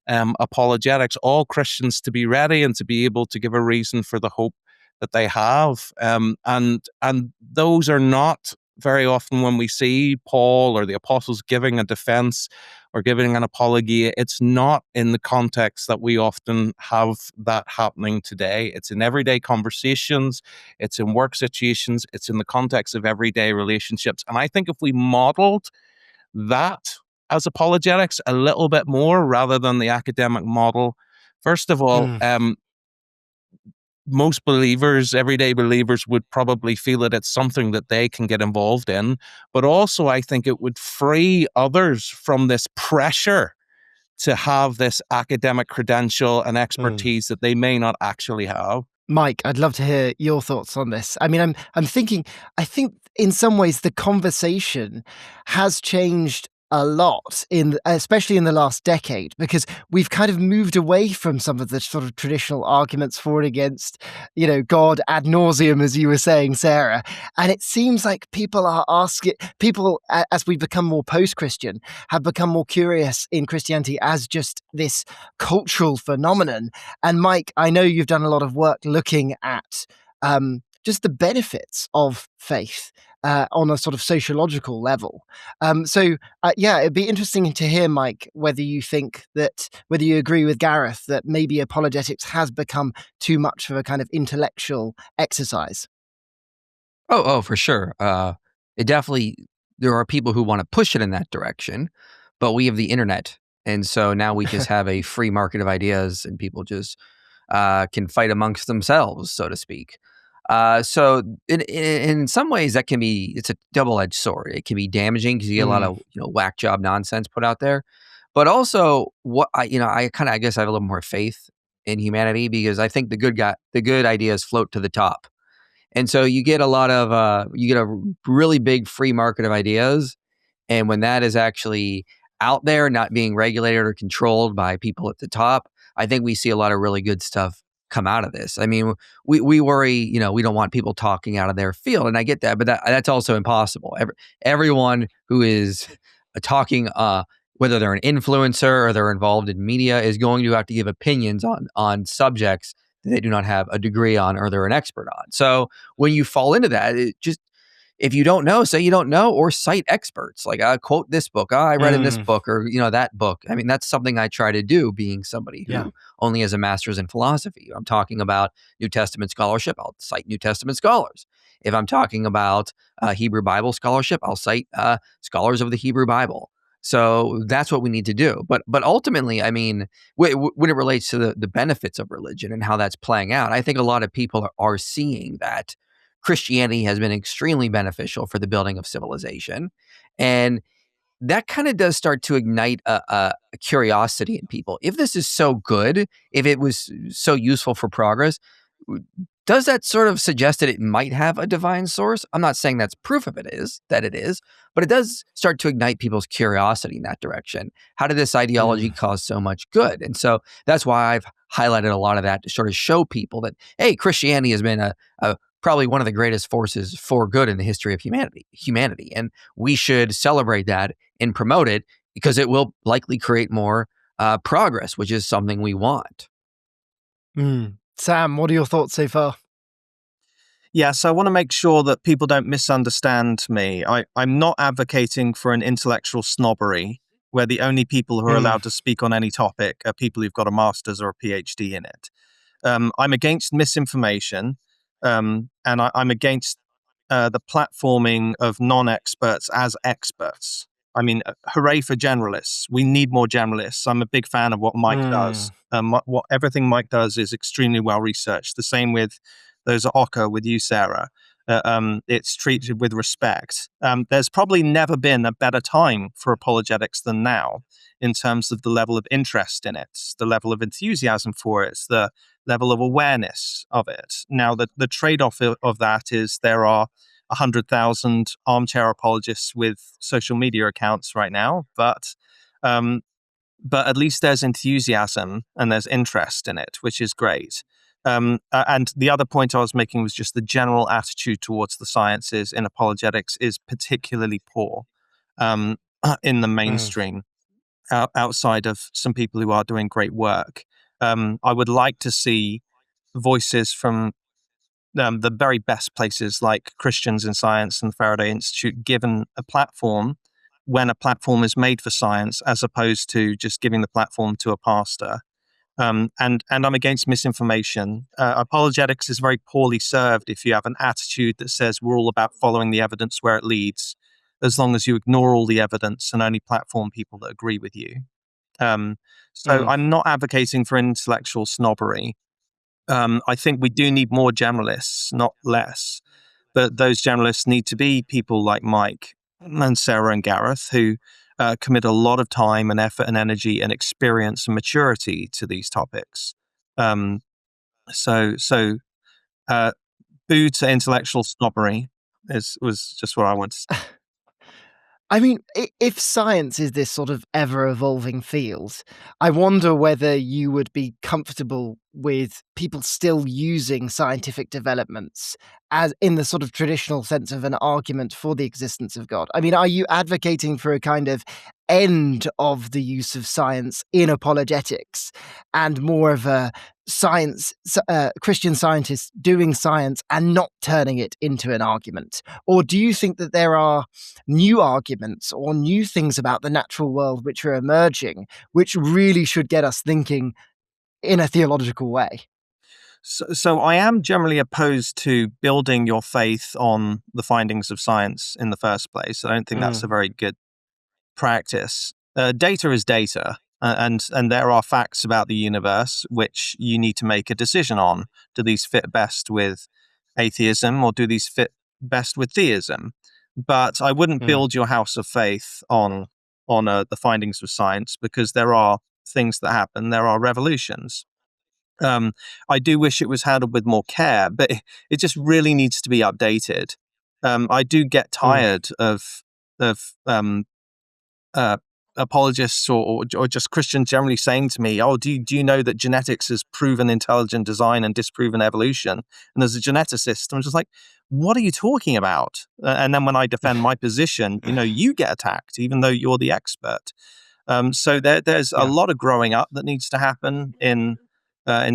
apologetics, all Christians to be ready and to be able to give a reason for the hope that they have. And those are not very often, when we see Paul or the apostles giving a defense or giving an apologia, it's not in the context that we often have that happening today. It's in everyday conversations, it's in work situations, it's in the context of everyday relationships. And I think if we modeled that as apologetics a little bit more rather than the academic model, first of all, most believers, everyday believers, would probably feel that it's something that they can get involved in. But also, I think it would free others from this pressure to have this academic credential and expertise that they may not actually have. Mike, I'd love to hear your thoughts on this. I mean, I think in some ways the conversation has changed a lot, especially in the last decade, because we've kind of moved away from some of the sort of traditional arguments for and against, God ad nauseum, as you were saying, Sarah. And it seems like people are asking, as we become more post-Christian, have become more curious in Christianity as just this cultural phenomenon. And Mike, I know you've done a lot of work looking at just the benefits of faith on a sort of sociological level. It'd be interesting to hear, Mike, whether you agree with Gareth that maybe apologetics has become too much of a kind of intellectual exercise. Oh, for sure. It definitely, there are people who want to push it in that direction, but we have the internet. And so now we just have a free market of ideas and people just can fight amongst themselves, so to speak. So in some ways it's a double-edged sword. It can be damaging because you get a lot of whack job nonsense put out there, but also I guess I have a little more faith in humanity because I think the good ideas float to the top, and so you get a really big free market of ideas, and when that is actually out there, not being regulated or controlled by people at the top, I think we see a lot of really good stuff come out of this. I mean, we worry, we don't want people talking out of their field, and I get that, but that's also impossible. Everyone who is talking, whether they're an influencer or they're involved in media, is going to have to give opinions on subjects that they do not have a degree on or they're an expert on. So when you fall into that, if you don't know, say you don't know, or cite experts. Like, quote this book. I read in this book, or that book. I mean, that's something I try to do, being somebody who only has a master's in philosophy. I'm talking about New Testament scholarship, I'll cite New Testament scholars. If I'm talking about Hebrew Bible scholarship, I'll cite scholars of the Hebrew Bible. So that's what we need to do. But ultimately, I mean, when it relates to the benefits of religion and how that's playing out, I think a lot of people are seeing that Christianity has been extremely beneficial for the building of civilization. And that kind of does start to ignite a curiosity in people. If this is so good, if it was so useful for progress, does that sort of suggest that it might have a divine source? I'm not saying that's proof of it is, but it does start to ignite people's curiosity in that direction. How did this ideology cause so much good? And so that's why I've highlighted a lot of that to sort of show people that, hey, Christianity has been a probably one of the greatest forces for good in the history of humanity. And we should celebrate that and promote it because it will likely create more progress, which is something we want. Sam, what are your thoughts so far? Yeah, so I want to make sure that people don't misunderstand me. I'm not advocating for an intellectual snobbery where the only people who are allowed to speak on any topic are people who've got a master's or a PhD in it. I'm against misinformation, and I'm against the platforming of non-experts as experts. I mean, hooray for generalists. We need more generalists. I'm a big fan of what Mike does. Everything Mike does is extremely well researched. The same with those at OCCA, with you, Sarah. It's treated with respect. There's probably never been a better time for apologetics than now in terms of the level of interest in it, the level of enthusiasm for it, the level of awareness of it. Now, the trade-off of that is there are 100,000 armchair apologists with social media accounts right now, but at least there's enthusiasm and there's interest in it, which is great. And the other point I was making was just the general attitude towards the sciences in apologetics is particularly poor in the mainstream, outside of some people who are doing great work. I would like to see voices from the very best places like Christians in Science and Faraday Institute given a platform when a platform is made for science, as opposed to just giving the platform to a pastor. And I'm against misinformation. Apologetics is very poorly served if you have an attitude that says we're all about following the evidence where it leads, as long as you ignore all the evidence and only platform people that agree with you. I'm not advocating for intellectual snobbery. I think we do need more generalists, not less. But those generalists need to be people like Mike and Sarah and Gareth, who commit a lot of time and effort and energy and experience and maturity to these topics. Boo to intellectual snobbery was just what I wanted to say. I mean, if science is this sort of ever-evolving field, I wonder whether you would be comfortable with people still using scientific developments as in the sort of traditional sense of an argument for the existence of God. I mean, are you advocating for a kind of end of the use of science in apologetics and more of a Christian scientists doing science and not turning it into an argument? Or do you think that there are new arguments or new things about the natural world which are emerging, which really should get us thinking in a theological way? So I am generally opposed to building your faith on the findings of science in the first place. I don't think that's a very good practice. Data is data, and there are facts about the universe which you need to make a decision on. Do these fit best with atheism, or do these fit best with theism? But I wouldn't build your house of faith on the findings of science, because there are things that happen. There are revolutions. I do wish it was handled with more care, but it just really needs to be updated. I do get tired of apologists or just Christians generally saying to me, "Oh, do you know that genetics has proven intelligent design and disproven evolution?" And as a geneticist, I'm just like, "What are you talking about?" And then when I defend my position, you get attacked, even though you're the expert. So there's a lot of growing up that needs to happen in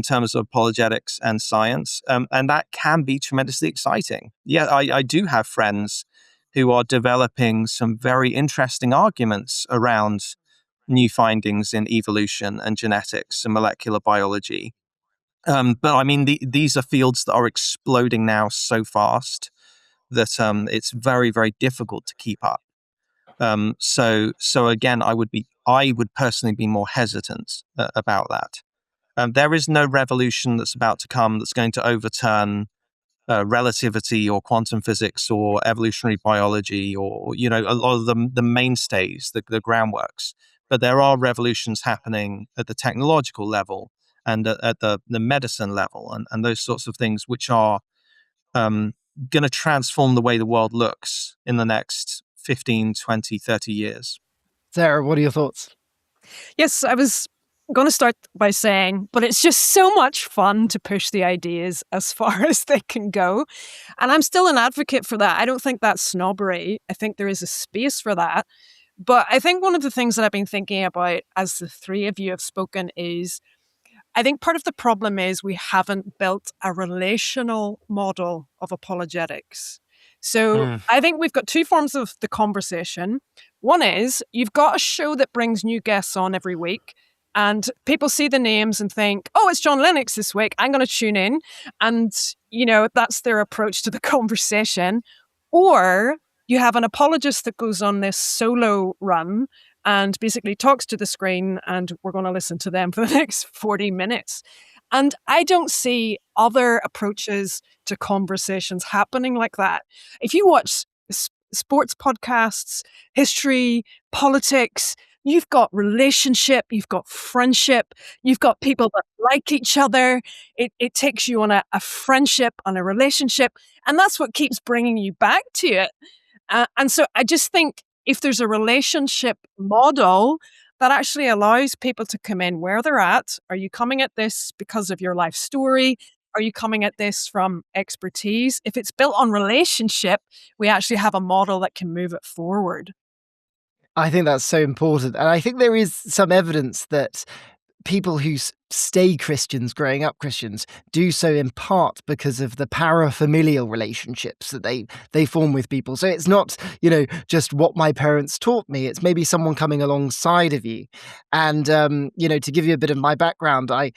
terms of apologetics and science, and that can be tremendously exciting. Yeah, I do have friends who are developing some very interesting arguments around new findings in evolution and genetics and molecular biology. But I mean, these are fields that are exploding now so fast that it's very, very difficult to keep up. So again, I would personally be more hesitant about that. There is no revolution that's about to come that's going to overturn relativity or quantum physics or evolutionary biology or a lot of the mainstays, the groundworks. But there are revolutions happening at the technological level and at the medicine level and those sorts of things, which are going to transform the way the world looks in the next 15, 20, 30 years. Sarah, what are your thoughts? Yes, I was going to start by saying, but it's just so much fun to push the ideas as far as they can go. And I'm still an advocate for that. I don't think that's snobbery. I think there is a space for that. But I think one of the things that I've been thinking about as the three of you have spoken is, I think part of the problem is we haven't built a relational model of apologetics. So I think we've got two forms of the conversation. One is you've got a show that brings new guests on every week, and people see the names and think, "Oh, it's John Lennox this week. I'm going to tune in." And, that's their approach to the conversation. Or you have an apologist that goes on this solo run and basically talks to the screen, and we're going to listen to them for the next 40 minutes. And I don't see other approaches to conversations happening like that. If you watch sports podcasts, history, politics, you've got relationship, you've got friendship, you've got people that like each other. It takes you on a friendship, on a relationship, and that's what keeps bringing you back to it. And so I just think if there's a relationship model that actually allows people to come in where they're at, are you coming at this because of your life story? Are you coming at this from expertise? If it's built on relationship, we actually have a model that can move it forward. I think that's so important. And I think there is some evidence that people who stay Christians, growing up Christians, do so in part because of the parafamilial relationships that they form with people. So it's not, just what my parents taught me. It's maybe someone coming alongside of you. And, to give you a bit of my background, I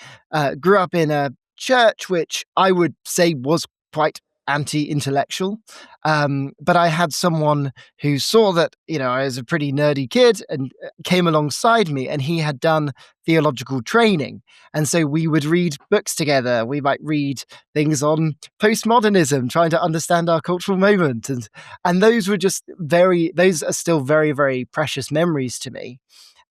grew up in a church which I would say was quite anti-intellectual. But I had someone who saw that, I was a pretty nerdy kid and came alongside me, and he had done theological training. And so we would read books together. We might read things on postmodernism, trying to understand our cultural moment. And those are still very, very precious memories to me.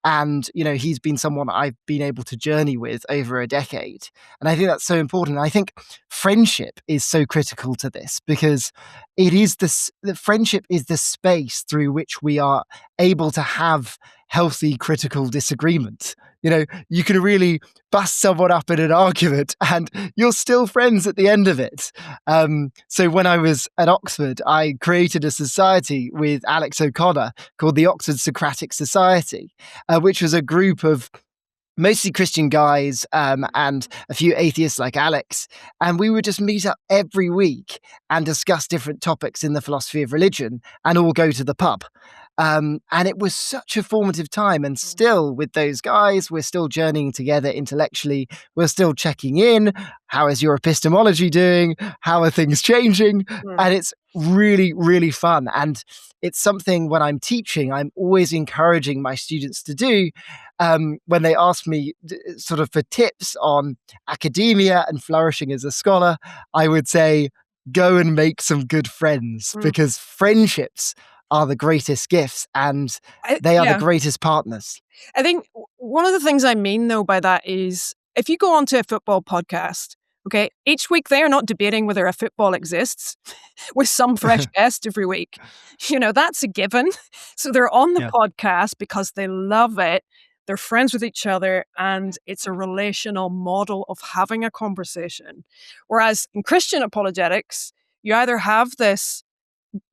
And, he's been someone I've been able to journey with over a decade. And I think that's so important. And I think friendship is so critical to this, because it is the friendship is the space through which we are able to have healthy critical disagreement. You can really bust someone up in an argument and you're still friends at the end of it. So when I was at Oxford, I created a society with Alex O'Connor called the Oxford Socratic Society, which was a group of mostly Christian guys and a few atheists like Alex. And we would just meet up every week and discuss different topics in the philosophy of religion and all go to the pub. And it was such a formative time. And still with those guys, we're still journeying together intellectually. We're still checking in. How is your epistemology doing? How are things changing? And it's really, really fun. And it's something when I'm teaching, I'm always encouraging my students to do. When they ask me sort of for tips on academia and flourishing as a scholar, I would say, go and make some good friends, because friendships are the greatest gifts and they are the greatest partners. I think one of the things I mean, though, by that is if you go onto a football podcast, okay, each week they are not debating whether a football exists with some fresh guest every week. That's a given. So they're on the podcast because they love it. They're friends with each other, and it's a relational model of having a conversation. Whereas in Christian apologetics, you either have this,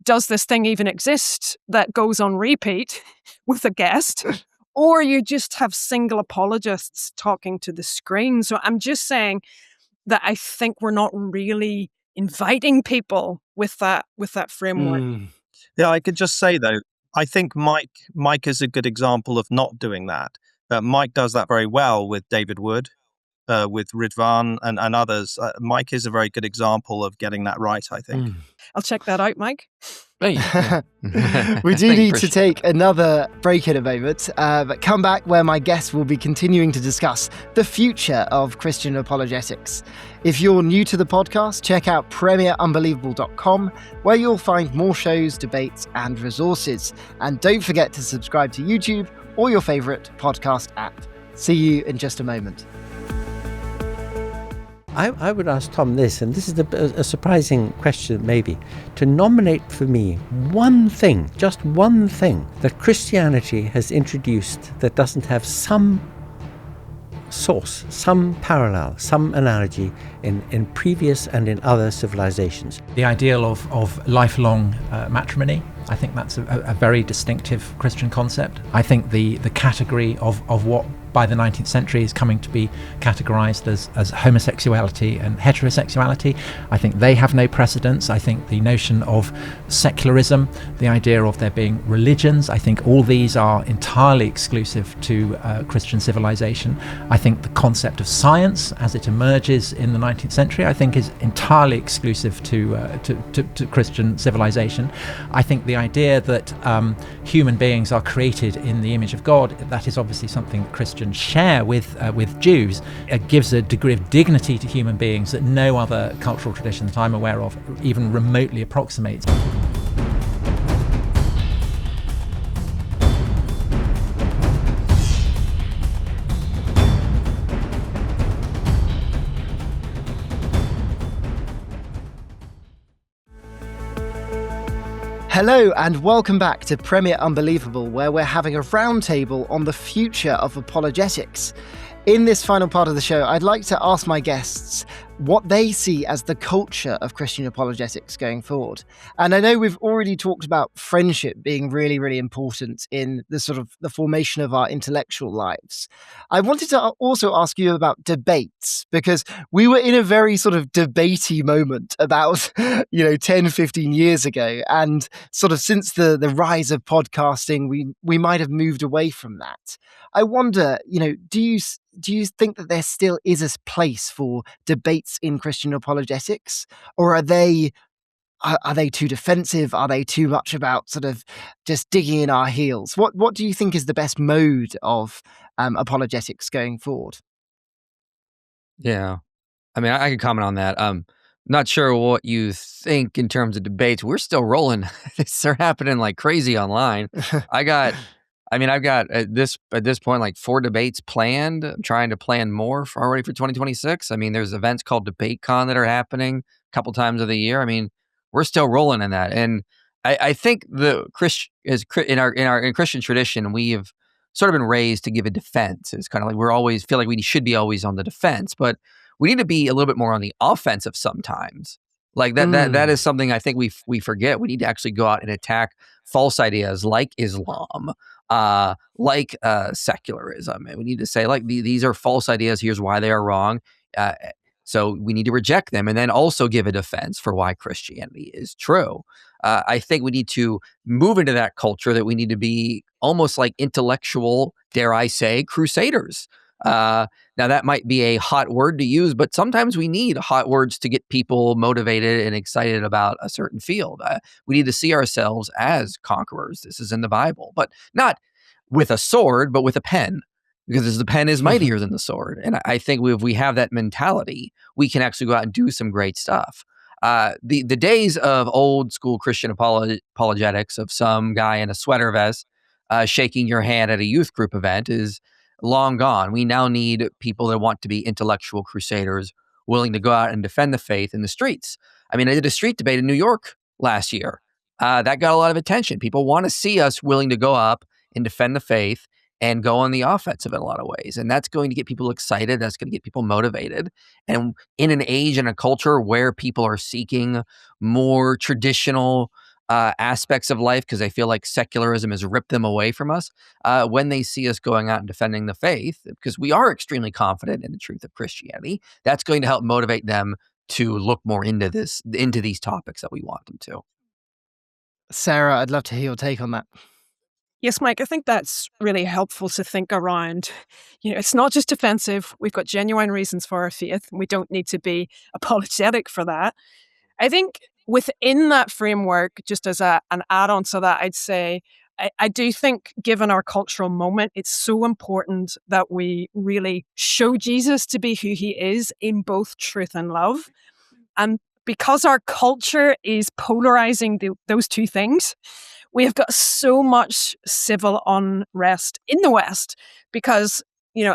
does this thing even exist, that goes on repeat with a guest, or you just have single apologists talking to the screen. So I'm just saying that I think we're not really inviting people with that framework. Yeah, I could just say, though, I think Mike is a good example of not doing that. Mike does that very well with David Wood, with Ridvan and others. Mike is a very good example of getting that right, I think. I'll check that out, Mike. We do need to take another break in a moment, but come back where my guests will be continuing to discuss the future of Christian apologetics. If you're new to the podcast, check out premierunbelievable.com, where you'll find more shows, debates, and resources. And don't forget to subscribe to YouTube or your favourite podcast app. See you in just a moment. I would ask Tom this, and this is a surprising question maybe, to nominate for me one thing, just one thing, that Christianity has introduced that doesn't have some source, some parallel, some analogy in previous and in other civilizations. The ideal of lifelong matrimony, I think that's a very distinctive Christian concept. I think the category of what by the 19th century is coming to be categorized as homosexuality and heterosexuality, I think they have no precedence. I think the notion of secularism, the idea of there being religions, I think all these are entirely exclusive to Christian civilization. I think the concept of science as it emerges in the 19th century, I think is entirely exclusive to Christian civilization. I think the idea that human beings are created in the image of God, that is obviously something that Christians share with Jews. It gives a degree of dignity to human beings that no other cultural tradition that I'm aware of even remotely approximates. Hello and welcome back to Premier Unbelievable, where we're having a roundtable on the future of apologetics. In this final part of the show, I'd like to ask my guests what they see as the culture of Christian apologetics going forward. And I know we've already talked about friendship being really, really important in the sort of the formation of our intellectual lives. I wanted to also ask you about debates, because we were in a very sort of debatey moment about, 10, 15 years ago. And sort of since the rise of podcasting, we might have moved away from that. I wonder, do you think that there still is a place for debates in Christian apologetics, or are they too defensive? Are they too much about sort of just digging in our heels? What do you think is the best mode of apologetics going forward? Yeah, I mean, I can comment on that. Not sure what you think in terms of debates. We're still rolling. They're happening like crazy online. I got I mean, I've got at this point like 4 debates planned. I'm trying to plan more already for 2026. I mean, there's events called DebateCon that are happening a couple times of the year. I mean, we're still rolling in that, and I think in Christian tradition, we have sort of been raised to give a defense. It's kind of like we're always feel like we should be always on the defense, but we need to be a little bit more on the offensive sometimes. Like that is something I think we forget. We need to actually go out and attack false ideas like Islam, like secularism. And we need to say, like, these are false ideas. Here's why they are wrong. So we need to reject them and then also give a defense for why Christianity is true. I think we need to move into that culture that we need to be almost like intellectual, dare I say, crusaders. Now, that might be a hot word to use, but sometimes we need hot words to get people motivated and excited about a certain field. We need to see ourselves as conquerors. This is in the Bible, but not with a sword, but with a pen, because the pen is mightier than the sword. And I think if we have that mentality, we can actually go out and do some great stuff. The days of old school Christian apologetics of some guy in a sweater vest shaking your hand at a youth group event is long gone. We now need people that want to be intellectual crusaders, willing to go out and defend the faith in the streets. I mean, I did a street debate in New York last year. That got a lot of attention. People want to see us willing to go up and defend the faith and go on the offensive in a lot of ways. And that's going to get people excited. That's going to get people motivated. And in an age and a culture where people are seeking more traditional aspects of life, because I feel like secularism has ripped them away from us, when they see us going out and defending the faith, because we are extremely confident in the truth of Christianity, that's going to help motivate them to look more into these topics that we want them to. Sarah, I'd love to hear your take on that. Yes, Mike, I think that's really helpful to think around. It's not just defensive. We've got genuine reasons for our faith. We don't need to be apologetic for that. I think within that framework, just as an add-on to that, I'd say, I do think, given our cultural moment, it's so important that we really show Jesus to be who he is in both truth and love. And because our culture is polarizing those two things, we have got so much civil unrest in the West because,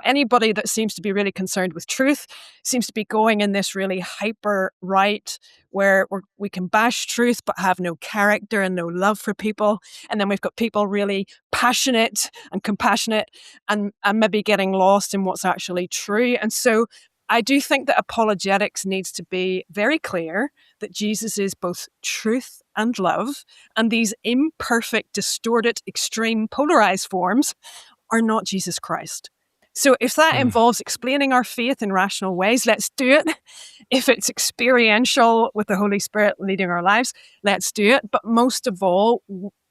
anybody that seems to be really concerned with truth seems to be going in this really hyper right where we can bash truth but have no character and no love for people. And then we've got people really passionate and compassionate and maybe getting lost in what's actually true. And so I do think that apologetics needs to be very clear that Jesus is both truth and love, and these imperfect, distorted, extreme, polarized forms are not Jesus Christ. So if that involves explaining our faith in rational ways, let's do it. If it's experiential with the Holy Spirit leading our lives, let's do it. But most of all,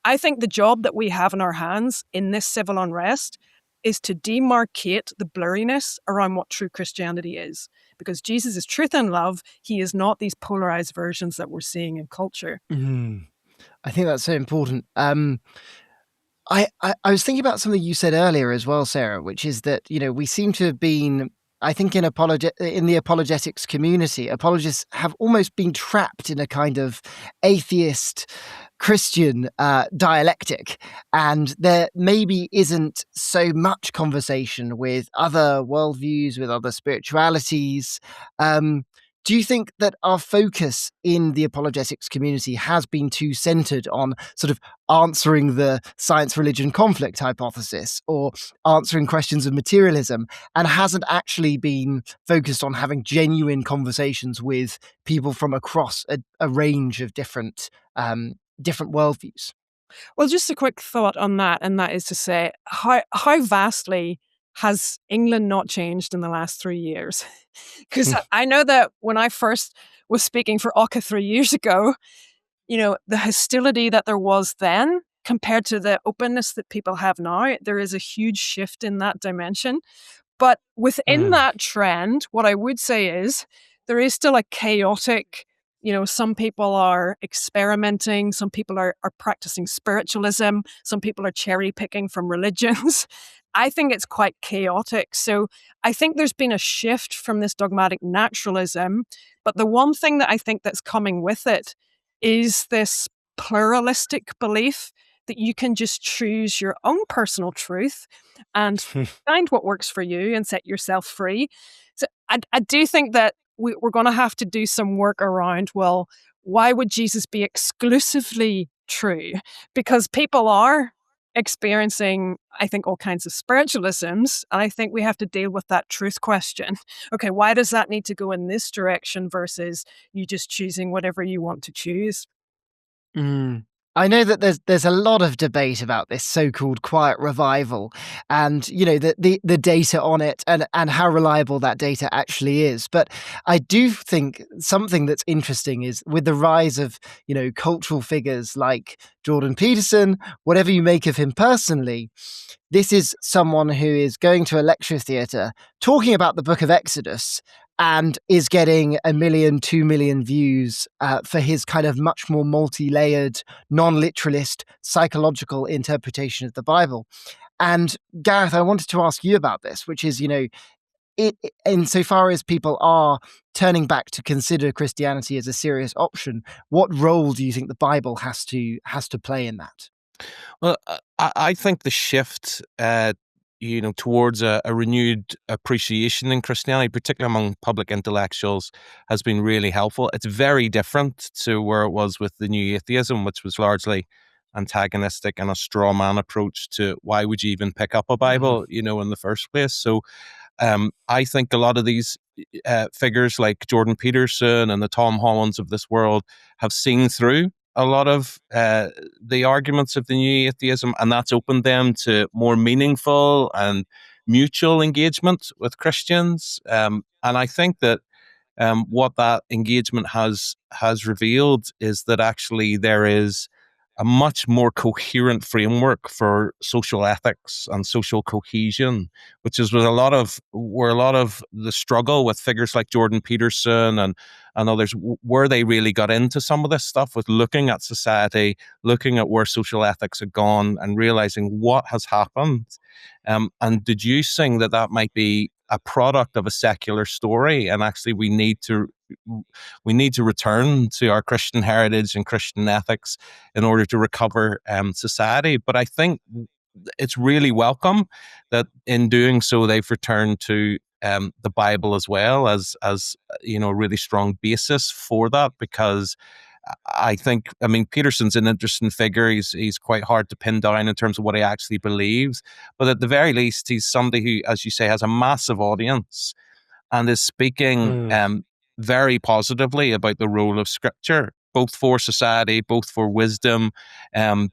I think the job that we have in our hands in this civil unrest is to demarcate the blurriness around what true Christianity is. Because Jesus is truth and love. He is not these polarized versions that we're seeing in culture. I think that's so important. I was thinking about something you said earlier as well, Sarah, which is that, we seem to have been, I think in the apologetics community, apologists have almost been trapped in a kind of atheist Christian dialectic, and there maybe isn't so much conversation with other worldviews, with other spiritualities. Do you think that our focus in the apologetics community has been too centered on sort of answering the science-religion conflict hypothesis or answering questions of materialism, and hasn't actually been focused on having genuine conversations with people from across a range of different worldviews? Well, just a quick thought on that, and that is to say, how vastly has England not changed in the last 3 years? Because I know that when I first was speaking for OCCA 3 years ago, the hostility that there was then compared to the openness that people have now, there is a huge shift in that dimension. But within that trend, what I would say is there is still a chaotic, some people are experimenting, some people are practicing spiritualism, some people are cherry picking from religions. I think it's quite chaotic. So I think there's been a shift from this dogmatic naturalism. But the one thing that I think that's coming with it is this pluralistic belief that you can just choose your own personal truth and find what works for you and set yourself free. So I do think that we're going to have to do some work around, well, why would Jesus be exclusively true? Because people are experiencing, I think, all kinds of spiritualisms. And I think we have to deal with that truth question. Okay, why does that need to go in this direction versus you just choosing whatever you want to choose? I know that there's a lot of debate about this so-called quiet revival, and the data on it and how reliable that data actually is. But I do think something that's interesting is with the rise of cultural figures like Jordan Peterson, whatever you make of him personally. This is someone who is going to a lecture theatre talking about the book of Exodus and is getting 1 million, 2 million views for his kind of much more multi-layered, non-literalist, psychological interpretation of the Bible. And Gareth, I wanted to ask you about this, which is, insofar as people are turning back to consider Christianity as a serious option, what role do you think the Bible has to play in that? Well, I think the shift, towards a renewed appreciation in Christianity, particularly among public intellectuals, has been really helpful. It's very different to where it was with the new atheism, which was largely antagonistic and a straw man approach to why would you even pick up a Bible, in the first place. So I think a lot of these figures like Jordan Peterson and the Tom Hollands of this world have seen through a lot of the arguments of the new atheism, and that's opened them to more meaningful and mutual engagement with Christians. And I think that what that engagement has revealed is that actually there is a much more coherent framework for social ethics and social cohesion, which is where a lot of the struggle with figures like Jordan Peterson and others, where they really got into some of this stuff, with looking at society, looking at where social ethics had gone and realizing what has happened, and deducing that might be a product of a secular story, and actually we need to return to our Christian heritage and Christian ethics in order to recover society. But I think it's really welcome that in doing so they've returned to the Bible as well as a really strong basis for that, because I mean, Peterson's an interesting figure. He's quite hard to pin down in terms of what he actually believes. But at the very least, he's somebody who, as you say, has a massive audience and is speaking very positively about the role of Scripture, both for society, both for wisdom,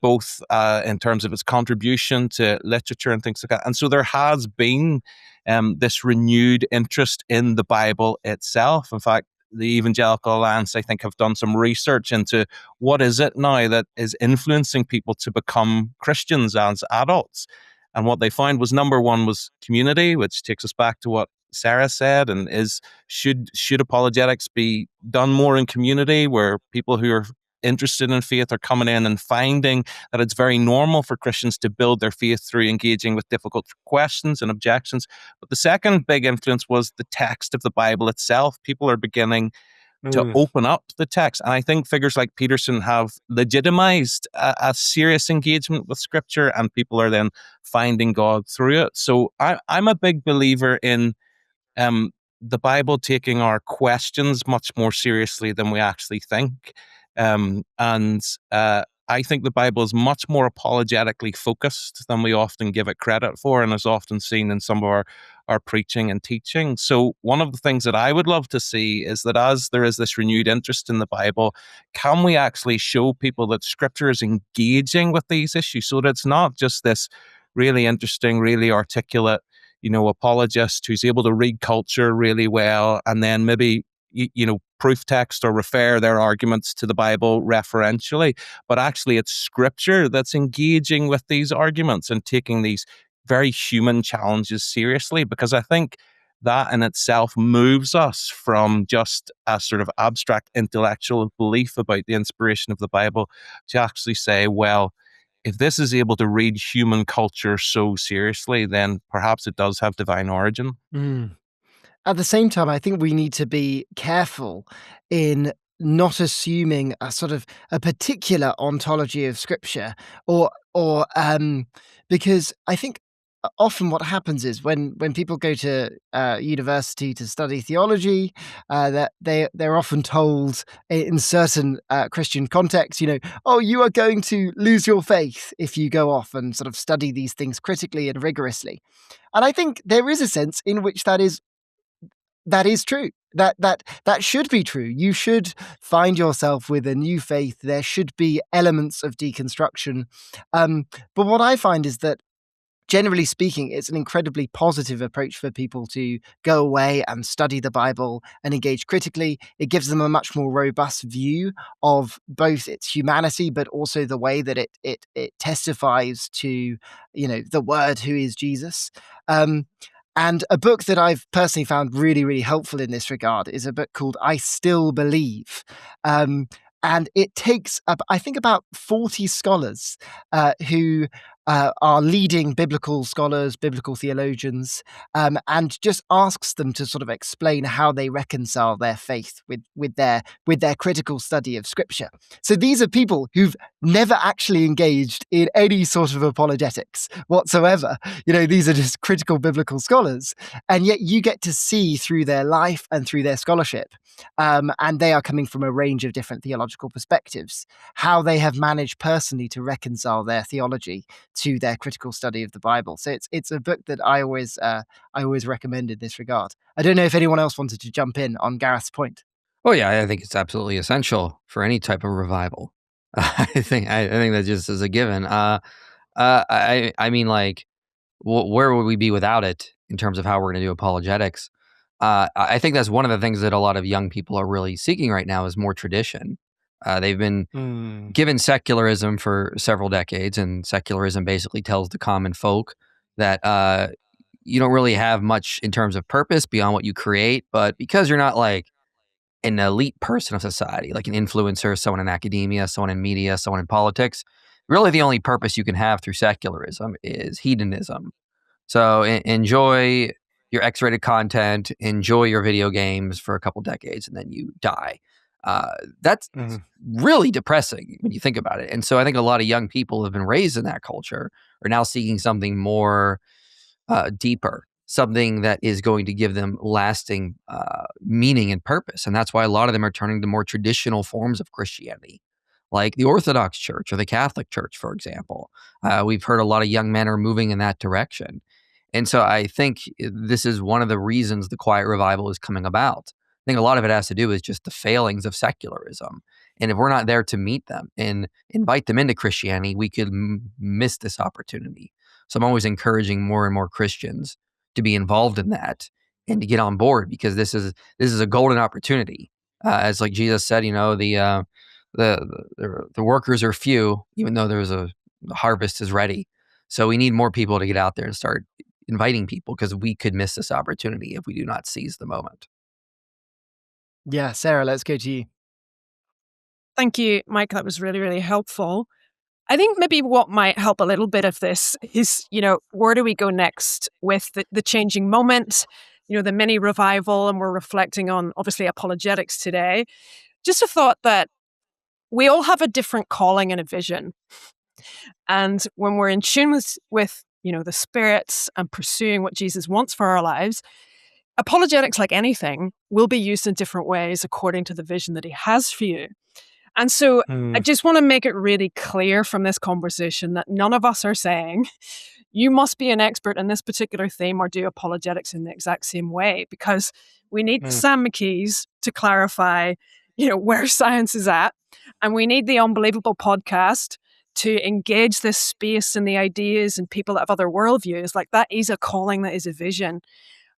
both in terms of its contribution to literature and things like that. And so there has been this renewed interest in the Bible itself. In fact, the Evangelical Alliance, I think, have done some research into what is it now that is influencing people to become Christians as adults. And what they found was, number one was community, which takes us back to what Sara said, and should apologetics be done more in community, where people who are interested in faith are coming in and finding that it's very normal for Christians to build their faith through engaging with difficult questions and objections. But the second big influence was the text of the Bible itself. People are beginning to open up the text. And I think figures like Peterson have legitimized a serious engagement with Scripture, and people are then finding God through it. So I'm a big believer in the Bible taking our questions much more seriously than we actually think. And I think the Bible is much more apologetically focused than we often give it credit for, and is often seen in some of our preaching and teaching. So one of the things that I would love to see is that as there is this renewed interest in the Bible, can we actually show people that Scripture is engaging with these issues, so that it's not just this really interesting, really articulate, apologist who's able to read culture really well and then maybe proof text or refer their arguments to the Bible referentially, but actually it's Scripture that's engaging with these arguments and taking these very human challenges seriously, because I think that in itself moves us from just a sort of abstract intellectual belief about the inspiration of the Bible to actually say, well, if this is able to read human culture so seriously, then perhaps it does have divine origin. At the same time, I think we need to be careful in not assuming a sort of a particular ontology of scripture, or because I think often what happens is when people go to university to study theology, that they're often told in certain Christian contexts, oh, you are going to lose your faith if you go off and sort of study these things critically and rigorously. And I think there is a sense in which that is true. That should be true. You should find yourself with a new faith. There should be elements of deconstruction. But what I find is that, generally speaking, it's an incredibly positive approach for people to go away and study the Bible and engage critically. It gives them a much more robust view of both its humanity, but also the way that it testifies to, the Word, who is Jesus. And a book that I've personally found really, really helpful in this regard is a book called I Still Believe. And it takes up, I think, about 40 scholars who are leading biblical scholars, biblical theologians, and just asks them to sort of explain how they reconcile their faith with their critical study of Scripture. So these are people who've never actually engaged in any sort of apologetics whatsoever. These are just critical biblical scholars, and yet you get to see through their life and through their scholarship, and they are coming from a range of different theological perspectives, how they have managed personally to reconcile their theology to their critical study of the Bible. So it's a book that I always recommend in this regard. I don't know if anyone else wanted to jump in on Gareth's point. Oh yeah, I think it's absolutely essential for any type of revival. I think that just is a given. I mean, like, where would we be without it in terms of how we're going to do apologetics? I think that's one of the things that a lot of young people are really seeking right now is more tradition. They've been given secularism for several decades, and secularism basically tells the common folk that you don't really have much in terms of purpose beyond what you create, but because you're not like an elite person of society, like an influencer, someone in academia, someone in media, someone in politics, really the only purpose you can have through secularism is hedonism. So enjoy your X-rated content, enjoy your video games for a couple decades, and then you die. That's really depressing when you think about it. And so I think a lot of young people have been raised in that culture are now seeking something more deeper, something that is going to give them lasting meaning and purpose. And that's why a lot of them are turning to more traditional forms of Christianity, like the Orthodox Church or the Catholic Church, for example. We've heard a lot of young men are moving in that direction. And so I think this is one of the reasons the Quiet Revival is coming about. I think a lot of it has to do with just the failings of secularism. And if we're not there to meet them and invite them into Christianity, we could miss this opportunity. So I'm always encouraging more and more Christians to be involved in that and to get on board, because this is a golden opportunity. As like Jesus said, the workers are few, even though the harvest is ready. So we need more people to get out there and start inviting people, because we could miss this opportunity if we do not seize the moment. Yeah, Sarah, let's go to you. Thank you, Mike. That was really, really helpful. I think maybe what might help a little bit of this is, where do we go next with the changing moment, the mini revival, and we're reflecting on, obviously, apologetics today. Just a thought that we all have a different calling and a vision. And when we're in tune with the spirits and pursuing what Jesus wants for our lives, apologetics, like anything, will be used in different ways according to the vision that he has for you. And so I just want to make it really clear from this conversation that none of us are saying you must be an expert in this particular theme or do apologetics in the exact same way, because we need the Sam McKees to clarify, where science is at. And we need the Unbelievable podcast to engage this space and the ideas and people that have other worldviews. Like, that is a calling, that is a vision.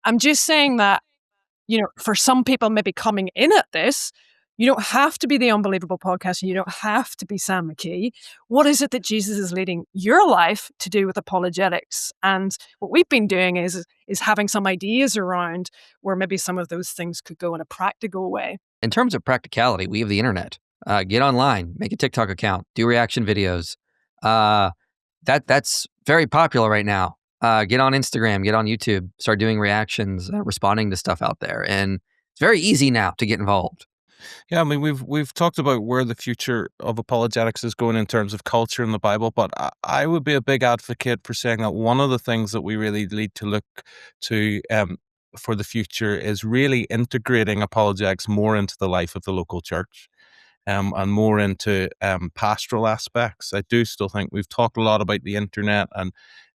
I'm just saying that, for some people maybe coming in at this, you don't have to be the Unbelievable podcast and you don't have to be Sam McKee. What is it that Jesus is leading your life to do with apologetics? And what we've been doing is having some ideas around where maybe some of those things could go in a practical way. In terms of practicality, we have the internet. Get online, make a TikTok account, do reaction videos. That's very popular right now. Get on Instagram, get on YouTube, start doing reactions, responding to stuff out there. And it's very easy now to get involved. Yeah, I mean, we've talked about where the future of apologetics is going in terms of culture in the Bible, but I would be a big advocate for saying that one of the things that we really need to look to for the future is really integrating apologetics more into the life of the local church. And more into pastoral aspects. I do still think we've talked a lot about the internet,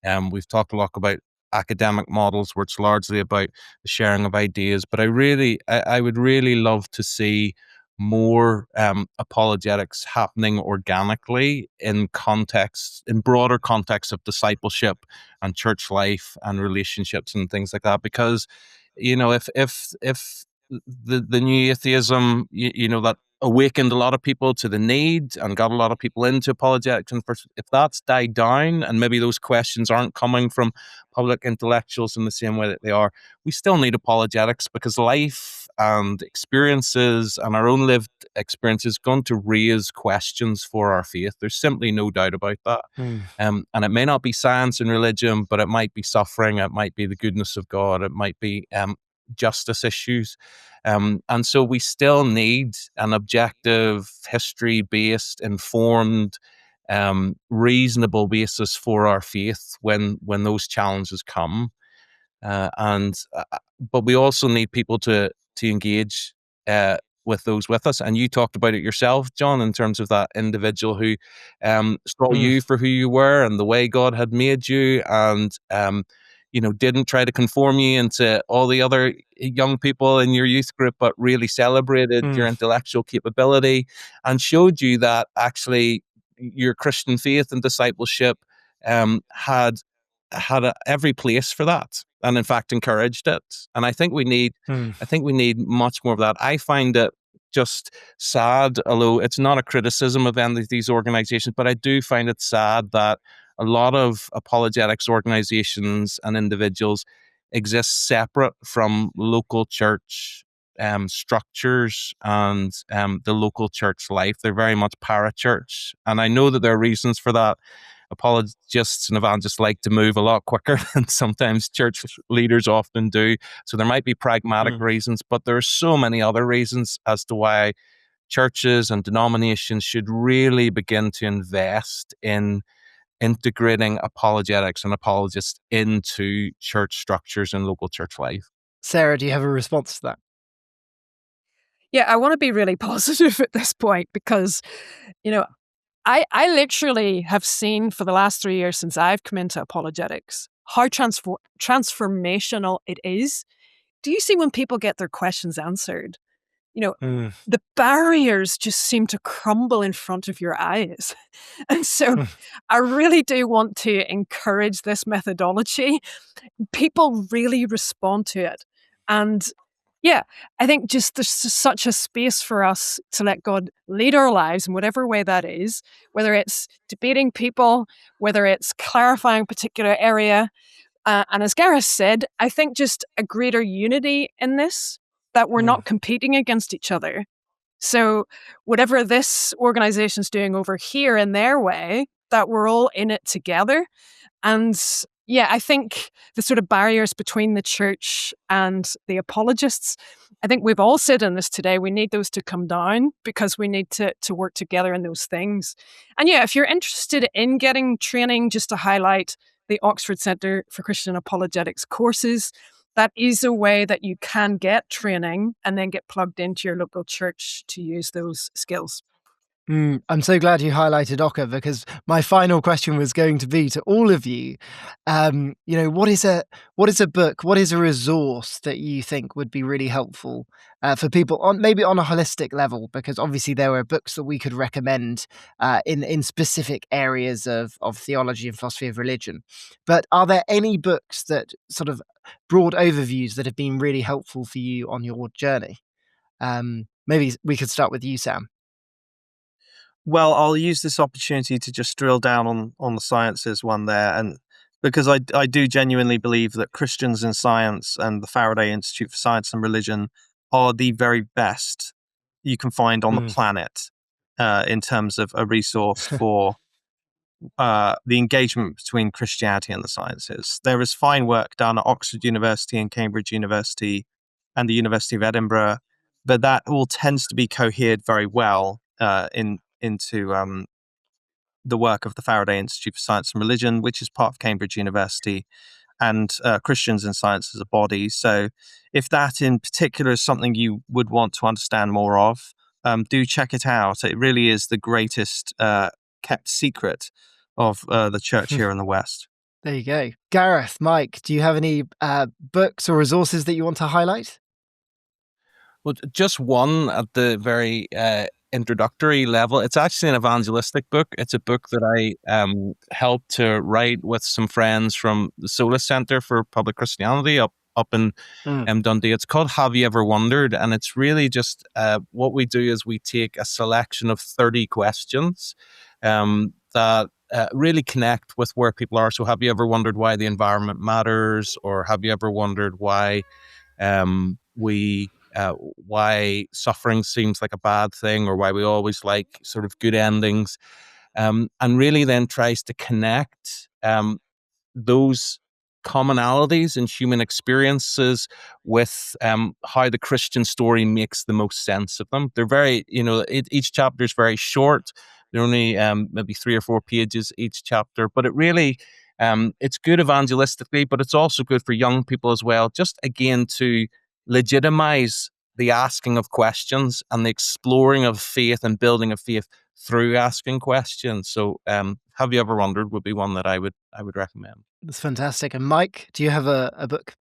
and we've talked a lot about academic models where it's largely about the sharing of ideas. But I would really love to see more apologetics happening organically in broader context of discipleship and church life and relationships and things like that. Because, if the new atheism, that awakened a lot of people to the need and got a lot of people into apologetics. And if that's died down and maybe those questions aren't coming from public intellectuals in the same way that they are, we still need apologetics, because life and experiences and our own lived experiences going to raise questions for our faith. There's simply no doubt about that. And it may not be science and religion, but it might be suffering. It might be the goodness of God. It might be justice issues. And so we still need an objective, history-based, informed, reasonable basis for our faith when those challenges come. But we also need people to engage with those with us. And you talked about it yourself, John, in terms of that individual who saw you for who you were and the way God had made you, and didn't try to conform you into all the other young people in your youth group, but really celebrated your intellectual capability and showed you that actually your Christian faith and discipleship had every place for that, and in fact encouraged it. And I think we need much more of that. I find it just sad, although it's not a criticism of any of these organizations, but I do find it sad that a lot of apologetics organizations and individuals exist separate from local church structures and the local church life. They're very much parachurch. And I know that there are reasons for that. Apologists and evangelists like to move a lot quicker than sometimes church leaders often do. So there might be pragmatic reasons, but there are so many other reasons as to why churches and denominations should really begin to invest in integrating apologetics and apologists into church structures and local church life. Sarah, do you have a response to that? Yeah, I want to be really positive at this point because, I literally have seen for the last 3 years since I've come into apologetics how transformational it is. Do you see when people get their questions answered? The barriers just seem to crumble in front of your eyes. And so I really do want to encourage this methodology. People really respond to it. And yeah, I think just there's such a space for us to let God lead our lives in whatever way that is, whether it's debating people, whether it's clarifying a particular area. And as Gareth said, I think just a greater unity in this, that we're not competing against each other. So whatever this organization's doing over here in their way, that we're all in it together. And yeah, I think the sort of barriers between the church and the apologists, I think we've all said in this today, we need those to come down because we need to work together in those things. And yeah, if you're interested in getting training, just to highlight the Oxford Centre for Christian Apologetics courses, that is a way that you can get training and then get plugged into your local church to use those skills. I'm so glad you highlighted OCCA, because my final question was going to be to all of you. What is a book? What is a resource that you think would be really helpful for people maybe on a holistic level? Because obviously there are books that we could recommend in specific areas of theology and philosophy of religion. But are there any books that sort of broad overviews that have been really helpful for you on your journey? Maybe we could start with you, Sam. Well, I'll use this opportunity to just drill down on the sciences one there, and because I do genuinely believe that Christians in Science and the Faraday Institute for Science and Religion are the very best you can find on the planet in terms of a resource for the engagement between Christianity and the sciences. There is fine work done at Oxford University and Cambridge University and the University of Edinburgh but that all tends to be cohered very well into the work of the Faraday Institute for Science and Religion, which is part of Cambridge University, and Christians in Science as a body. So if that in particular is something you would want to understand more of, do check it out. It really is the greatest kept secret of the church here in the West. There you go. Gareth, Mike, do you have any books or resources that you want to highlight? Well, just one at the very introductory level. It's actually an evangelistic book. It's a book that I helped to write with some friends from the Solis Center for Public Christianity up in Dundee. It's called Have You Ever Wondered? And it's really just what we do is we take a selection of 30 questions that really connect with where people are. So have you ever wondered why the environment matters? Or have you ever wondered why why suffering seems like a bad thing, or why we always like sort of good endings, and really then tries to connect those commonalities in human experiences with how the Christian story makes the most sense of them. They're very, each chapter is very short. They're only maybe 3 or 4 pages each chapter, but it really, it's good evangelistically, but it's also good for young people as well, just again to legitimize the asking of questions and the exploring of faith and building of faith through asking questions. So Have You Ever Wondered would be one that I would recommend. That's fantastic. And Mike, do you have a book?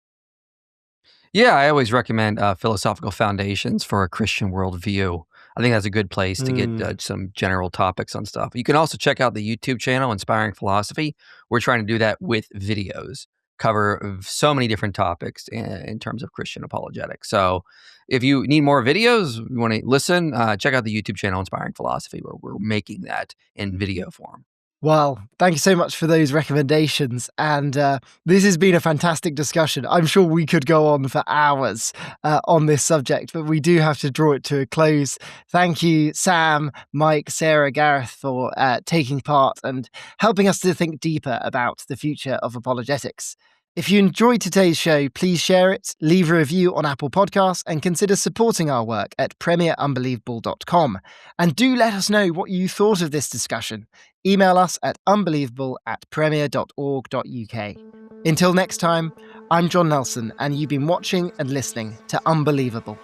Yeah, I always recommend Philosophical Foundations for a Christian Worldview. I think that's a good place to get some general topics on stuff. You can also check out the YouTube channel, Inspiring Philosophy. We're trying to do that with videos, cover so many different topics in terms of Christian apologetics. So if you need more videos, you want to listen, check out the YouTube channel, Inspiring Philosophy, where we're making that in video form. Well, thank you so much for those recommendations. And this has been a fantastic discussion. I'm sure we could go on for hours on this subject, but we do have to draw it to a close. Thank you, Sam, Mike, Sarah, Gareth, for taking part and helping us to think deeper about the future of apologetics. If you enjoyed today's show, please share it, leave a review on Apple Podcasts, and consider supporting our work at premierunbelievable.com. And do let us know what you thought of this discussion. Email us at unbelievable@premier.org.uk. Until next time, I'm John Nelson, and you've been watching and listening to Unbelievable.